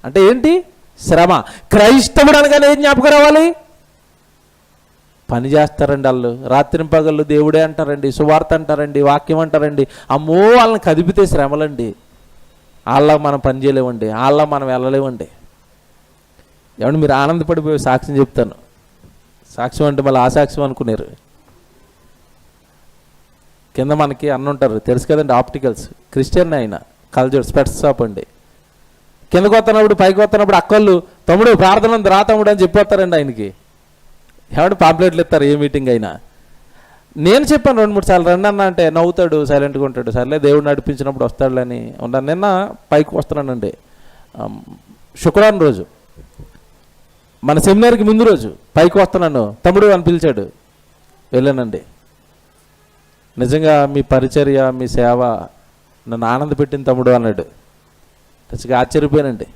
అంటే ఏంటి? శ్రమ. క్రైస్తవుడు అనగానే ఏం జ్ఞాపకం రావాలి? పని చేస్తారండి వాళ్ళు, రాత్రి పగళ్ళు దేవుడే అంటారండి, సువార్త అంటారండి, వాక్యం అంటారండి. అమ్మో, వాళ్ళని కదిపితే శ్రమలండి. వాళ్ళకి మనం పని చేయలేమండి, వాళ్ళ మనం వెళ్ళలేమండి. ఏమంటే మీరు ఆనందపడిపోయి సాక్ష్యం చెప్తాను. సాక్ష్యం అంటే మళ్ళీ ఆ సాక్ష్యం అనుకున్నారు. కింద మనకి అన్న ఉంటారు తెలుసు కదండి, ఆప్టికల్స్, క్రిస్టియన్ ఆయన, కల్చర్ స్పెట్స్ షాప్ అండి. కిందకు వస్తున్నప్పుడు పైకి వస్తున్నప్పుడు అక్కళ్ళు తమ్ముడు ప్రార్థన ఉంది రా తమ్ముడు అని చెప్పొస్తారండి ఆయనకి. ఏమంటే పాంప్లెట్లు ఇస్తారు ఏ మీటింగ్ అయినా. నేను చెప్పాను 2-3 సార్లు రండి అన్న అంటే నవ్వుతాడు, సైలెంట్గా ఉంటాడు. సర్లే దేవుడు నడిపించినప్పుడు వస్తాడులని ఉన్నాను. నిన్న పైకి వస్తున్నానండి, శుక్రవారం రోజు, మన సెమినార్కి ముందు రోజు పైకి వస్తున్నాను. తమ్ముడు అని పిలిచాడు, వెళ్ళానండి. నిజంగా మీ పరిచర్య, మీ సేవ నన్ను ఆనంద పెట్టిన తమ్ముడు అన్నాడు. మంచిగా ఆశ్చర్యపోయానండి.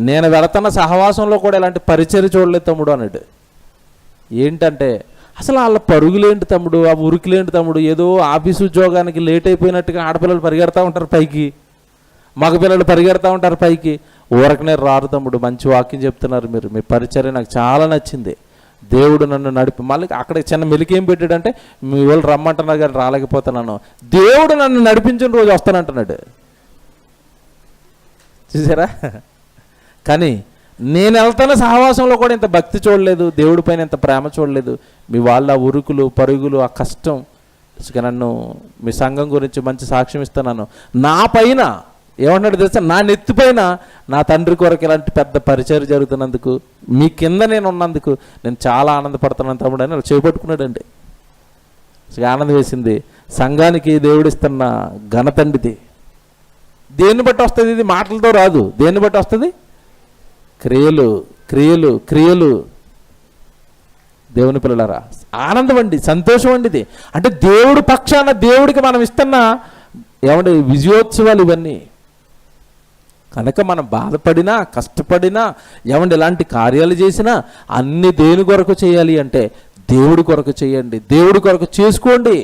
నేను వెళుతున్న సహవాసంలో కూడా ఇలాంటి పరిచర్య చూడలేదు తమ్ముడు అన్నాడు. ఏంటంటే అసలు వాళ్ళ పరుగులేంటి తమ్ముడు, ఆ ఉరికిలేంటి తమ్ముడు, ఏదో ఆఫీసు ఉద్యోగానికి లేట్ అయిపోయినట్టుగా ఆడపిల్లలు పరిగెడతా ఉంటారు పైకి, మగపిల్లలు పరిగెడతా ఉంటారు పైకి. ఊరకనే రారు తమ్ముడు, మంచి వాక్యం చెప్తున్నారు మీరు, మీ పరిచర్య నాకు చాలా నచ్చింది, దేవుడు నన్ను నడిపి. మళ్ళీ అక్కడ చిన్న మెలికేం పెట్టాడంటే, మీ వాళ్ళు రమ్మంటున్నారు కానీ రాలేకపోతున్నాను, దేవుడు నన్ను నడిపించిన రోజు వస్తానంటున్నాడు. చూసారా? కానీ నేను వెళ్తున్న సహవాసంలో కూడా ఇంత భక్తి చూడలేదు, దేవుడి పైన ఇంత ప్రేమ చూడలేదు. మీ వాళ్ళ ఉరుకులు పరుగులు, ఆ కష్టం. నన్ను మీ సంఘం గురించి మంచి సాక్ష్యం ఇస్తున్నాను. నా పైన ఏమన్నాడు తెలుసా, నా నెత్తి పైన నా తండ్రి కొరకు ఇలాంటి పెద్ద పరిచయం జరుగుతున్నందుకు, మీ కింద నేను ఉన్నందుకు నేను చాలా ఆనందపడుతున్నాను తమ్ముడు అని చేపట్టుకున్నాడండి. ఆనందం వేసింది. సంఘానికి దేవుడు ఇస్తున్న ఘనతండిది. దేన్ని బట్టి వస్తుంది ఇది? మాటలతో రాదు. దేన్ని బట్టి వస్తుంది? క్రియలు క్రియలు క్రియలు. దేవుని పిల్లలారా, ఆనందం అండి, సంతోషం అండి ఇది. అంటే దేవుడి పక్షాన దేవుడికి మనం ఇస్తున్న ఏమంటే విజయోత్సవాలు ఇవన్నీ. కనుక మనం బాధపడినా కష్టపడినా ఏమంటే ఇలాంటి కార్యాలు చేసినా అన్ని దేని కొరకు చేయాలి అంటే దేవుడి కొరకు చేయండి, దేవుడి కొరకు చేసుకోండి.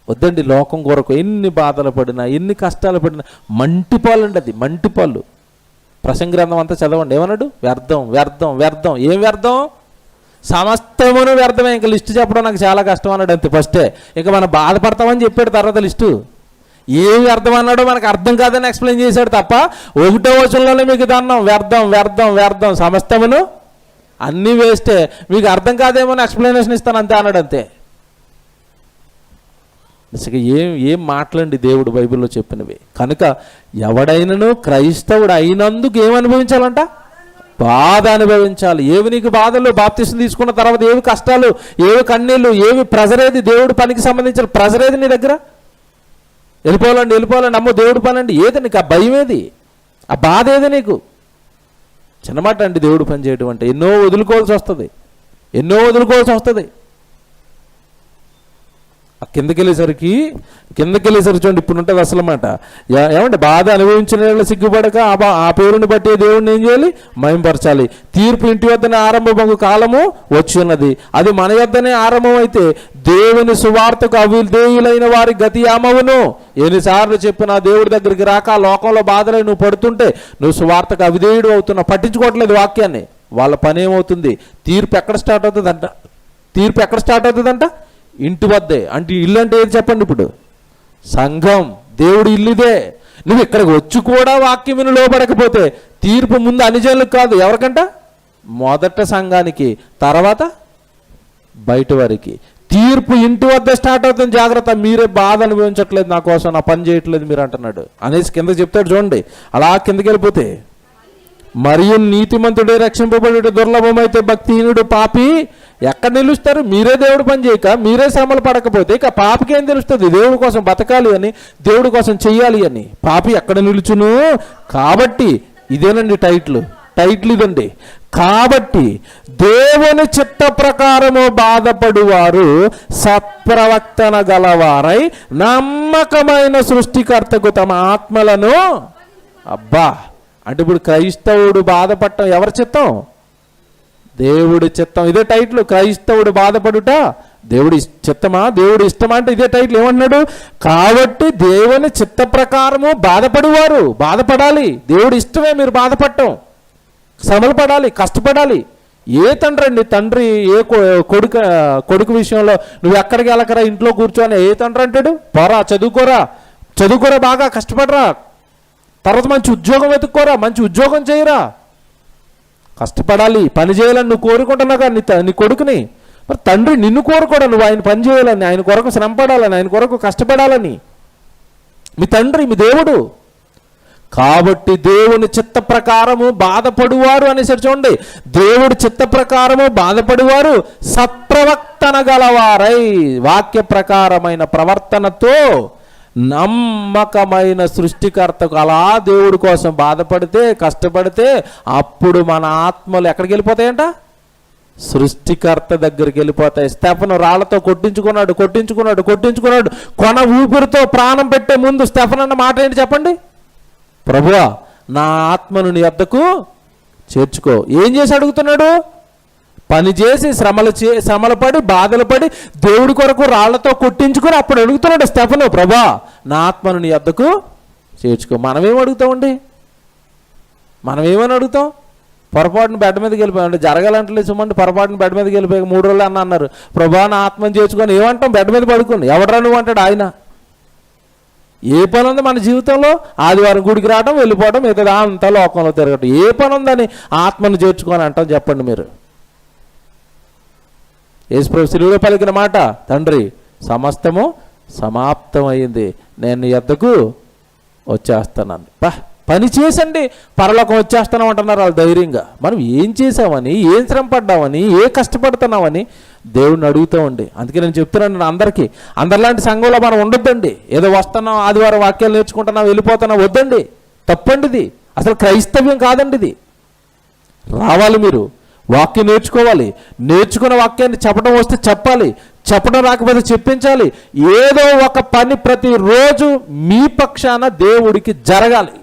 వద్దండి లోకం కొరకు ఎన్ని బాధలు పడినా ఎన్ని కష్టాలు పడినా మంటిపాలు అండి, అది మంటిపాలు. ప్రసంగ గ్రంథం అంతా చదవండి. ఏమన్నాడు? వ్యర్థం వ్యర్థం వ్యర్థం. ఏం వ్యర్థం? సమస్తమును వ్యర్థమే. ఇంకా లిస్టు చెప్పడం నాకు చాలా కష్టం అన్నాడు అంతే ఫస్టే. ఇంకా మనం బాధపడతామని చెప్పాడు తర్వాత లిస్టు. ఏమి వ్యర్థం అన్నాడో మనకు అర్థం కాదని ఎక్స్ప్లెయిన్ చేశాడు తప్ప 1వ వచనంలోనే మీకు దన్నం, వ్యర్థం వ్యర్థం వ్యర్థం సమస్తమును అన్నీ వేస్తే, మీకు అర్థం కాదేమో ఎక్స్ప్లెనేషన్ ఇస్తాను అంతే అన్నాడు అంతే. నిజంగా ఏం మాటలండి దేవుడు బైబిల్లో చెప్పినవి. కనుక ఎవడైనను క్రైస్తవుడు అయినందుకు ఏమి అనుభవించాలంట? బాధ అనుభవించాలి. ఏవి నీకు బాధలు? బాప్తిసం తీసుకున్న తర్వాత ఏవి కష్టాలు, ఏవి కన్నీళ్ళు, ఏవి ప్రెజర్, ఏది దేవుడి పనికి సంబంధించిన ప్రెజర్ ఏది నీ దగ్గర? వెళ్ళిపోవాలండి అమ్మో దేవుడి పని అండి. ఏది నీకు? ఆ భయం ఏది? ఆ బాధ ఏది నీకు? చిన్నమాట అండి దేవుడు పని చేయడం అంటే. ఎన్నో వదులుకోవాల్సి వస్తుంది. కిందకి వెళ్ళేసరికి చూడండి ఇప్పుడు ఉంటుంది అసలు మాట. ఏమంటే బాధ అనుభవించిన సిగ్గుపడక ఆ పేరుని బట్టి దేవుడిని ఏం చేయాలి? మహింపరచాలి. తీర్పు ఇంటి వద్దనే ఆరంభమగు కాలము వచ్చి ఉన్నది, అది మన వద్దనే ఆరంభం అయితే దేవుని సువార్తకు అవిధేయులైన వారి గతి ఏమవును? ఎన్నిసార్లు చెప్పినా దేవుడి దగ్గరికి రాక లోకంలో బాధలై నువ్వు పడుతుంటే నువ్వు సువార్తకు అవిధేయుడు అవుతున్నావు, పట్టించుకోవట్లేదు వాక్యాన్ని. వాళ్ళ పని ఏమవుతుంది? తీర్పు ఎక్కడ స్టార్ట్ అవుతుందంట? ఇంటి వద్దే. అంటే ఇల్లు అంటే ఏది చెప్పండి? ఇప్పుడు సంఘం, దేవుడి ఇల్లుదే. నువ్వు ఇక్కడికి వచ్చి కూడా వాక్యం విని లోబడకపోతే తీర్పు ముందు అనిజనులకు కాదు, ఎవరికంట? మొదట సంఘానికి, తర్వాత బయట వారికి. తీర్పు ఇంటి వద్ద స్టార్ట్ అవుతుంది. జాగ్రత్త, మీరే బాధ అనుభవించట్లేదు, నా కోసం నా పని చేయట్లేదు మీరు అంటున్నాడు అనేసి కింద చెప్తాడు. చూడండి అలా కిందకి వెళ్ళిపోతే, మరియు నీతిమంతుడే రక్షింపబడి దుర్లభమైతే భక్తిహీనుడు పాపి ఎక్కడ నిలుస్తారు? మీరే దేవుడు పని చేయక మీరే శ్రమలు పడకపోతే ఇక పాపికి ఏం తెలుస్తుంది? దేవుడి కోసం బతకాలి అని, దేవుడి కోసం చెయ్యాలి అని. పాపి ఎక్కడ నిలుచును? కాబట్టి ఇదేనండి టైటిల్ ఇదండి. కాబట్టి దేవుని చిత్త ప్రకారము బాధపడువారు సత్ప్రవర్తన గలవారై నమ్మకమైన సృష్టికర్తకు తమ ఆత్మలను అంటే ఇప్పుడు క్రైస్తవుడు బాధపడటం ఎవరి చిత్తం? దేవుడి చిత్తం. ఇదే టైటిల్, క్రైస్తవుడు బాధపడుట దేవుడి చిత్తమా, దేవుడి ఇష్టమా అంటే ఇదే టైటిల్. ఏమన్నాడు? కాబట్టి దేవుని చిత్త ప్రకారము బాధపడువారు. బాధపడాలి, దేవుడి ఇష్టమే మీరు బాధపడటం, శ్రమలు పడాలి, కష్టపడాలి. ఏ తండ్రి అండి? తండ్రి ఏ కొడుకు విషయంలో నువ్వు ఎక్కడికి వెళ్ళకరా, ఇంట్లో కూర్చొని ఏ తండ్రి అంటాడు? పోరా చదువుకోరా, బాగా కష్టపడరా, తర్వాత మంచి ఉద్యోగం వెతుక్కోరా, మంచి ఉద్యోగం చేయరా. కష్టపడాలి, పని చేయాలని నువ్వు కోరుకుంటున్నాగా నీ కొడుకుని. మరి తండ్రి నిన్ను కోరుకోడా నువ్వు ఆయన పని చేయాలని, ఆయన కొరకు శ్రమ పడాలని, ఆయన కొరకు కష్టపడాలని. మీ తండ్రి, మీ దేవుడు. కాబట్టి దేవుని చిత్త ప్రకారము బాధపడువారు అనేసరి చూడండి. దేవుడి చిత్త ప్రకారము బాధపడువారు సత్ప్రవర్తన గలవారై, వాక్య ప్రకారమైన ప్రవర్తనతో నమ్మకమైన సృష్టికర్తకు అలా దేవుడి కోసం బాధపడితే, కష్టపడితే అప్పుడు మన ఆత్మలు ఎక్కడికి వెళ్ళిపోతాయంట? సృష్టికర్త దగ్గరికి వెళ్ళిపోతాయి. స్టెఫను రాళ్లతో కొట్టించుకున్నాడు. కొన ఊపిరితో ప్రాణం పెట్టే ముందు స్టెఫన్ అన్న మాట ఏంటి చెప్పండి? ప్రభువా, నా ఆత్మను నీ వద్దకు చేర్చుకో. ఏం చేసి అడుగుతున్నాడు? పని చేసి శ్రమలు పడి బాధలు పడి దేవుడి కొరకు రాళ్లతో కొట్టించుకొని అప్పుడు అడుగుతున్నాడు స్టెఫను, ప్రభువా, నా ఆత్మను నీ వద్దకు చేర్చుకో. మనమేం అడుగుతామండి? మనమేమని అడుగుతాం? పొరపాటున బెడ్ మీదకి వెళ్ళిపోయాం. జరగాలంటలేదు సుమండి. పొరపాటున బెడ్ మీదకి వెళ్ళిపోయి 3 రోజులు అన్నారు, ప్రభువా నా ఆత్మను చేర్చుకొని. ఏమంటాం? బెడ్ మీద పడుకుని. ఎవడరా నువ్వు అంటాడు ఆయన. ఏ పని ఉంది మన జీవితంలో? ఆదివారం గుడికి రావడం, వెళ్ళిపోవడం, మిగతా అంతా లోకంలో తిరగటం. ఏ పని ఉందని ఆత్మను చేర్చుకొని అంటాం చెప్పండి మీరు? యేసుప్రభు శిలువలో పలికిన మాట, తండ్రి సమస్తము సమాప్తమైంది, నేను నీ వద్దకు వచ్చేస్తున్నాను. పని చేసండి పరలోకం వచ్చేస్తున్నాం అంటున్నారు వాళ్ళు ధైర్యంగా. మనం ఏం చేసామని, ఏం శ్రమ పడ్డామని, ఏ కష్టపడుతున్నామని దేవుడిని అడుగుతామండి. అందుకే నేను చెప్తున్నాను అందరికీ, అందరిలాంటి సంఘంలో మనం ఉండొద్దండి. ఏదో వస్తున్నాం, ఆదివారం వాక్యాలు నేర్చుకుంటున్నాం, వెళ్ళిపోతున్నాం, వద్దండి. తప్పండి ఇది. అసలు క్రైస్తవ్యం కాదండి ఇది. రావాలి మీరు, వాక్యం నేర్చుకోవాలి. నేర్చుకున్న వాక్యాన్ని చెప్పడం వస్తే చెప్పాలి, చెప్పడం రాకపోతే చెప్పించాలి. ఏదో ఒక పని ప్రతిరోజు మీ పక్షాన దేవుడికి జరగాలి.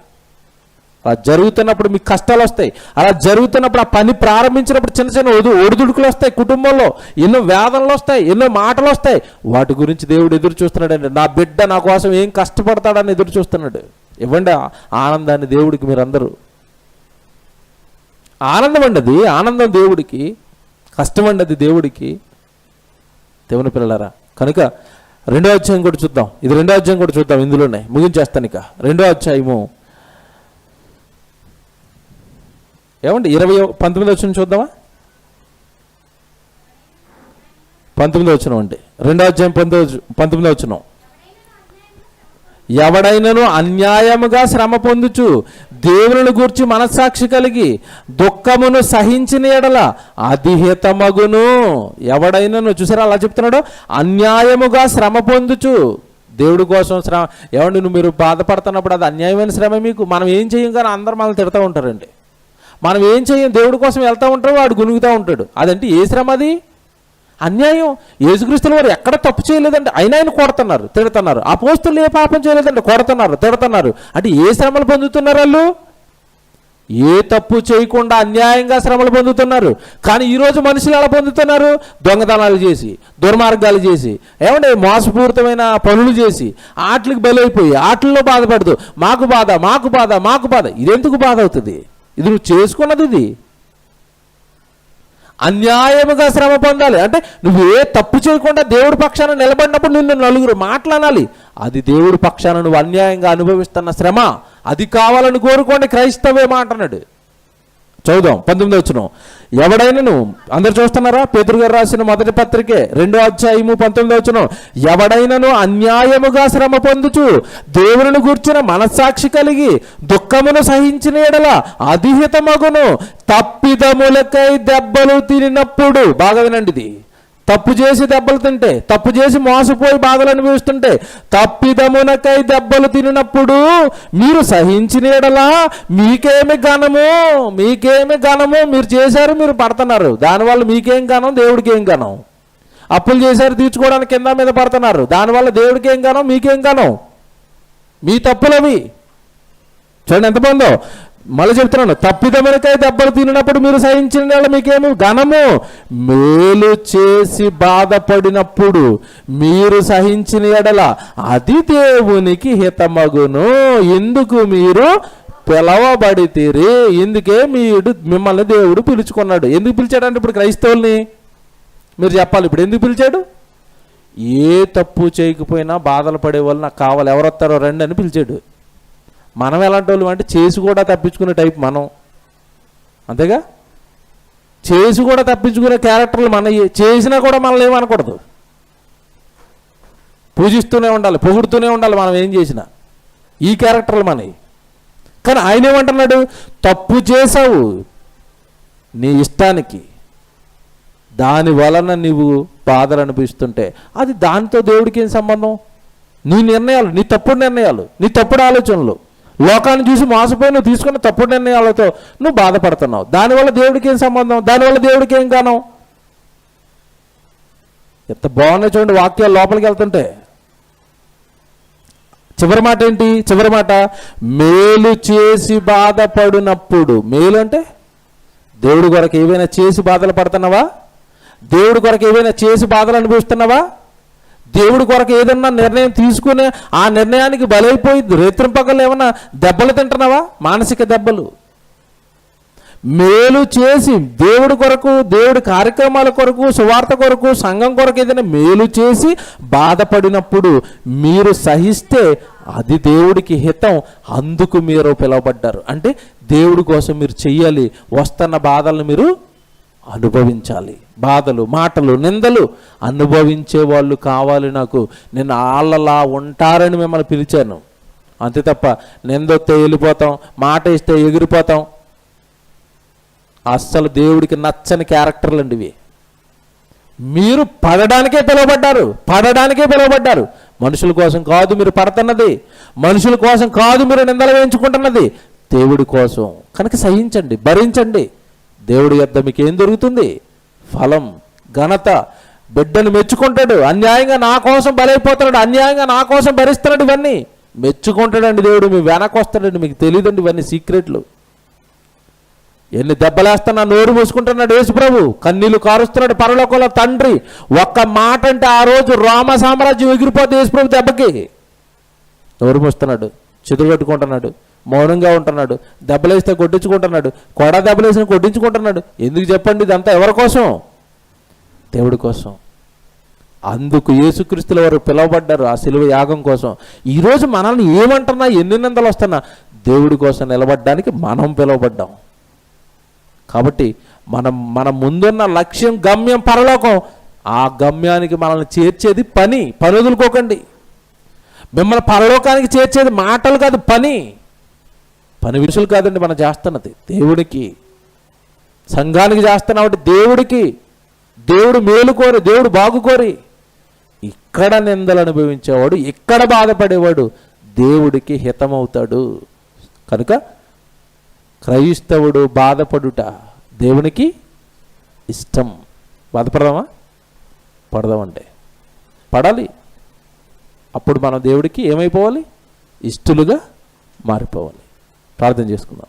అలా జరుగుతున్నప్పుడు మీకు కష్టాలు వస్తాయి. అలా జరుగుతున్నప్పుడు ఆ పని ప్రారంభించినప్పుడు చిన్న చిన్న ఒడిదుడుకులు వస్తాయి. కుటుంబంలో ఎన్నో వేదనలు వస్తాయి, ఎన్నో మాటలు వస్తాయి. వాటి గురించి దేవుడు ఎదురు చూస్తున్నాడండి. నా బిడ్డ నా కోసం ఏం కష్టపడతాడని ఎదురు చూస్తున్నాడు. ఇవ్వండి ఆనందాన్ని దేవుడికి. మీరందరూ ఆనందం అండి అది. ఆనందం దేవుడికి, కష్టం అండి అది దేవుడికి. దేవుని పిల్లలారా, కనుక 2వ అధ్యాయం కూడా చూద్దాం. ఇది 2వ అధ్యాయం కూడా చూద్దాం. ఇందులోనే ముగించేస్తాను. ఇక 2వ అధ్యాయము ఏమండి 19వ వచనం చూద్దామా? 19వ వచనం అండి. 2వ అధ్యాయం 19వ వచనం. ఎవడైనను అన్యాయముగా శ్రమ పొందుచు దేవుని గూర్చి మనస్సాక్షి కలిగి దుఃఖమును సహించిన ఎడల అధిహితమగును. ఎవడైనను, చూసారా అలా చెప్తున్నాడు, అన్యాయముగా శ్రమ పొందుచు దేవుడి కోసం శ్రమ. ఏమండి మీరు బాధపడుతున్నప్పుడు అది అన్యాయమైన శ్రమ మీకు. మనం ఏం చేయం కానీ అందరూ మనల్ని తిడతా ఉంటారండి. మనం ఏం చేయం, దేవుడి కోసం వెళ్తూ ఉంటాడు, వాడు గునుగుతూ ఉంటాడు. అదంటే ఏ శ్రమ? అది అన్యాయం. యేసుక్రీస్తుల వారు ఎక్కడ తప్పు చేయలేదండి, అయినా ఆయన కొడుతున్నారు, తిడుతున్నారు. అపోస్తులు ఏ పాపం చేయలేదండి, కొడుతున్నారు, తిడుతున్నారు. అంటే ఏ శ్రమలు పొందుతున్నారు వాళ్ళు? ఏ తప్పు చేయకుండా అన్యాయంగా శ్రమలు పొందుతున్నారు. కానీ ఈరోజు మనుషులు ఎలా పొందుతున్నారు? దొంగతనాలు చేసి, దుర్మార్గాలు చేసి, ఏమంటే మోసపూరితమైన పనులు చేసి, ఆటలకు బలైపోయి ఆటల్లో బాధపడదు. మాకు బాధ, మాకు బాధ, మాకు బాధ. ఇదెందుకు బాధ అవుతుంది? ఇది నువ్వు చేసుకున్నది. ఇది అన్యాయముగా శ్రమ పొందాలి అంటే నువ్వు ఏ తప్పు చేయకుండా దేవుడి పక్షాన నిలబడినప్పుడు నిన్ను నలుగురు మాట్లాడాలి. అది దేవుడి పక్షాన నువ్వు అన్యాయంగా అనుభవిస్తున్న శ్రమ. అది కావాలని కోరుకోండి. క్రైస్తవే మాట అన్నాడు. చదువుదాం 19వ వచనం. ఎవడైనను, అందరు చూస్తున్నారా? పేతురు గారు రాసిన మొదటి పత్రికే 2వ అధ్యాయము 19వ వచనం. ఎవడైనను అన్యాయముగా శ్రమ పొందుచు దేవుని గూర్చిన మనస్సాక్షి కలిగి దుఃఖమును సహించిన ఎడల అధిహితమగును. తప్పిదములకై దెబ్బలు తినినప్పుడు, బాగా వినండి ఇది, తప్పు చేసి దెబ్బలు తింటే, తప్పు చేసి మోసపోయి బాధలు అనుభవిస్తుంటే, తప్పిదమునకై దెబ్బలు తినినప్పుడు మీరు సహించిన ఎడలా మీకేమి ఘనము, మీకేమి ఘనము. మీరు చేశారు, మీరు పడుతున్నారు, దానివల్ల మీకేం ఘనం, దేవుడికి ఏం ఘనం. అప్పులు చేశారు, తీర్చుకోవడానికి కింద మీద పడుతున్నారు, దానివల్ల దేవుడికి ఏం ఘనం, మీకేం ఘనం. మీ తప్పులవి. చూడండి ఎంత బాగుందో. మళ్ళీ చెప్తున్నాను, తప్పిదమునకై దెబ్బలు తిన్నప్పుడు మీరు సహించిన ఎడల మీకేమి ఘనము. మేలు చేసి బాధపడినప్పుడు మీరు సహించిన ఎడల అది దేవునికి హితమగును. ఎందుకు మీరు పిలవబడితిరి, ఎందుకే మిమ్మల్ని దేవుడు పిలుచుకున్నాడు. ఎందుకు పిలిచాడంటే ఇప్పుడు క్రైస్తవుల్ని మీరు చెప్పాలి. ఇప్పుడు ఎందుకు పిలిచాడు? ఏ తప్పు చేయకపోయినా బాధలు పడే వాళ్ళు నాకు కావాలి, ఎవరు వస్తారో రండి అని పిలిచాడు. మనం ఎలాంటి వాళ్ళు అంటే చేసి కూడా తప్పించుకునే టైప్ మనం, అంతేగా. చేసి కూడా తప్పించుకునే క్యారెక్టర్లు మన, చేసినా కూడా మనల్ని ఏమనకూడదు, పూజిస్తూనే ఉండాలి, పొగుడుతూనే ఉండాలి మనం ఏం చేసినా. ఈ క్యారెక్టర్లు మనవి. కానీ ఆయన ఏమంటున్నాడు? తప్పు చేసావు నీ ఇష్టానికి, దాని వలన నీవు బాధలు అనిపిస్తుంటే అది దానితో దేవుడికి ఏం సంబంధం? నీ నిర్ణయాలు, నీ తప్పుడు నిర్ణయాలు, నీ తప్పుడు ఆలోచనలు, లోకాన్ని చూసి మోసపోయి నువ్వు తీసుకున్న తప్పుడు నిర్ణయాలతో నువ్వు బాధపడుతున్నావు. దానివల్ల దేవుడికి ఏం సంబంధం? దానివల్ల దేవుడికి ఏం గానం? ఎంత బాగున్నాయి చూడండి వాక్యాలు లోపలికి వెళ్తుంటే. చివరి మాట ఏంటి? చివరి మాట, మేలు చేసి బాధపడినప్పుడు. మేలు అంటే దేవుడి కొరకు ఏవైనా చేసి బాధలు పడుతున్నావా? దేవుడి కొరకు ఏవైనా చేసి బాధలు అనుభవిస్తున్నావా? దేవుడి కొరకు ఏదన్నా నిర్ణయం తీసుకునే ఆ నిర్ణయానికి బలైపోయి రేత్రింపగలు ఏమన్నా దెబ్బలు తింటున్నావా? మానసిక దెబ్బలు. మేలు చేసి దేవుడి కొరకు, దేవుడి కార్యక్రమాల కొరకు, సువార్త కొరకు, సంఘం కొరకు ఏదైనా మేలు చేసి బాధపడినప్పుడు మీరు సహిస్తే అది దేవుడికి హితం, అందుకు మీరు పిలువబడ్డారు. అంటే దేవుడి కోసం మీరు చెయ్యాలి, వస్తున్న బాధలను మీరు అనుభవించాలి. బాధలు, మాటలు, నిందలు అనుభవించే వాళ్ళు కావాలి నాకు. నేను వాళ్ళలా ఉంటారని మిమ్మల్ని పిలిచాను, అంతే తప్ప నిందొస్తే వెళ్ళిపోతాం, మాట ఇస్తే ఎగిరిపోతాం. అస్సలు దేవుడికి నచ్చని క్యారెక్టర్లు అండి ఇవి. మీరు పడడానికే పిలువబడ్డారు. మనుషుల కోసం కాదు మీరు పడుతున్నది, మనుషుల కోసం కాదు మీరు నిందలు వేయించుకుంటున్నది, దేవుడి కోసం. కనుక సహించండి, భరించండి. దేవుడి యొద్ద మీకు ఏం దొరుకుతుంది? ఫలం, ఘనత. బిడ్డను మెచ్చుకుంటాడు. అన్యాయంగా నా కోసం బలైపోతున్నాడు, అన్యాయంగా నా కోసం భరిస్తున్నాడు, ఇవన్నీ మెచ్చుకుంటాడండి దేవుడు. మీ వెనక్కి వస్తాడండి. మీకు తెలియదండి ఇవన్నీ సీక్రెట్లు. ఎన్ని దెబ్బలేస్తున్నా నోరు మూసుకుంటున్నాడు యేసుప్రభు, కన్నీళ్లు కారుస్తున్నాడు పరలోకంలో తండ్రి. ఒక్క మాట అంటే ఆ రోజు రోమ సామ్రాజ్యం ఎగిరిపోతే యేసుప్రభు దెబ్బకి. నోరు మూస్తున్నాడు, చేతులు కట్టుకుంటున్నాడు, మౌనంగా ఉంటున్నాడు, దెబ్బలేస్తే కొట్టించుకుంటున్నాడు, దెబ్బలేసిన కొట్టించుకుంటున్నాడు. ఎందుకు చెప్పండి? ఇదంతా ఎవరి కోసం? దేవుడి కోసం. అందుకు యేసుక్రీస్తుల వారు పిలువబడ్డారు, ఆ శిలువ యాగం కోసం. ఈరోజు మనల్ని ఏమంటున్నా, ఎన్ని నిందలు వస్తున్నా, దేవుడి కోసం నిలబడడానికి మనం పిలువబడ్డాం. కాబట్టి మన ముందున్న లక్ష్యం, గమ్యం పరలోకం. ఆ గమ్యానికి మనల్ని చేర్చేది పని వదులుకోకండి. మిమ్మల్ని పరలోకానికి చేర్చేది మాటలు కాదు, పని విషయాలు కాదండి. మనం చేస్తున్నది దేవుడికి, సంఘానికి చేస్తున్నామంటే దేవుడికి. దేవుడు మేలు కోరి, దేవుడు బాగు కోరి. ఇక్కడ నిందలు అనుభవించేవాడు, ఇక్కడ బాధపడేవాడు దేవుడికి హితమవుతాడు. కనుక క్రైస్తవుడు బాధపడుట దేవునికి ఇష్టం. బాధపడదామా? పడదామంటే పడాలి. అప్పుడు మనం దేవుడికి ఏమైపోవాలి? ఇష్టలుగా మారిపోవాలి. ప్రార్థన చేసుకుందాం.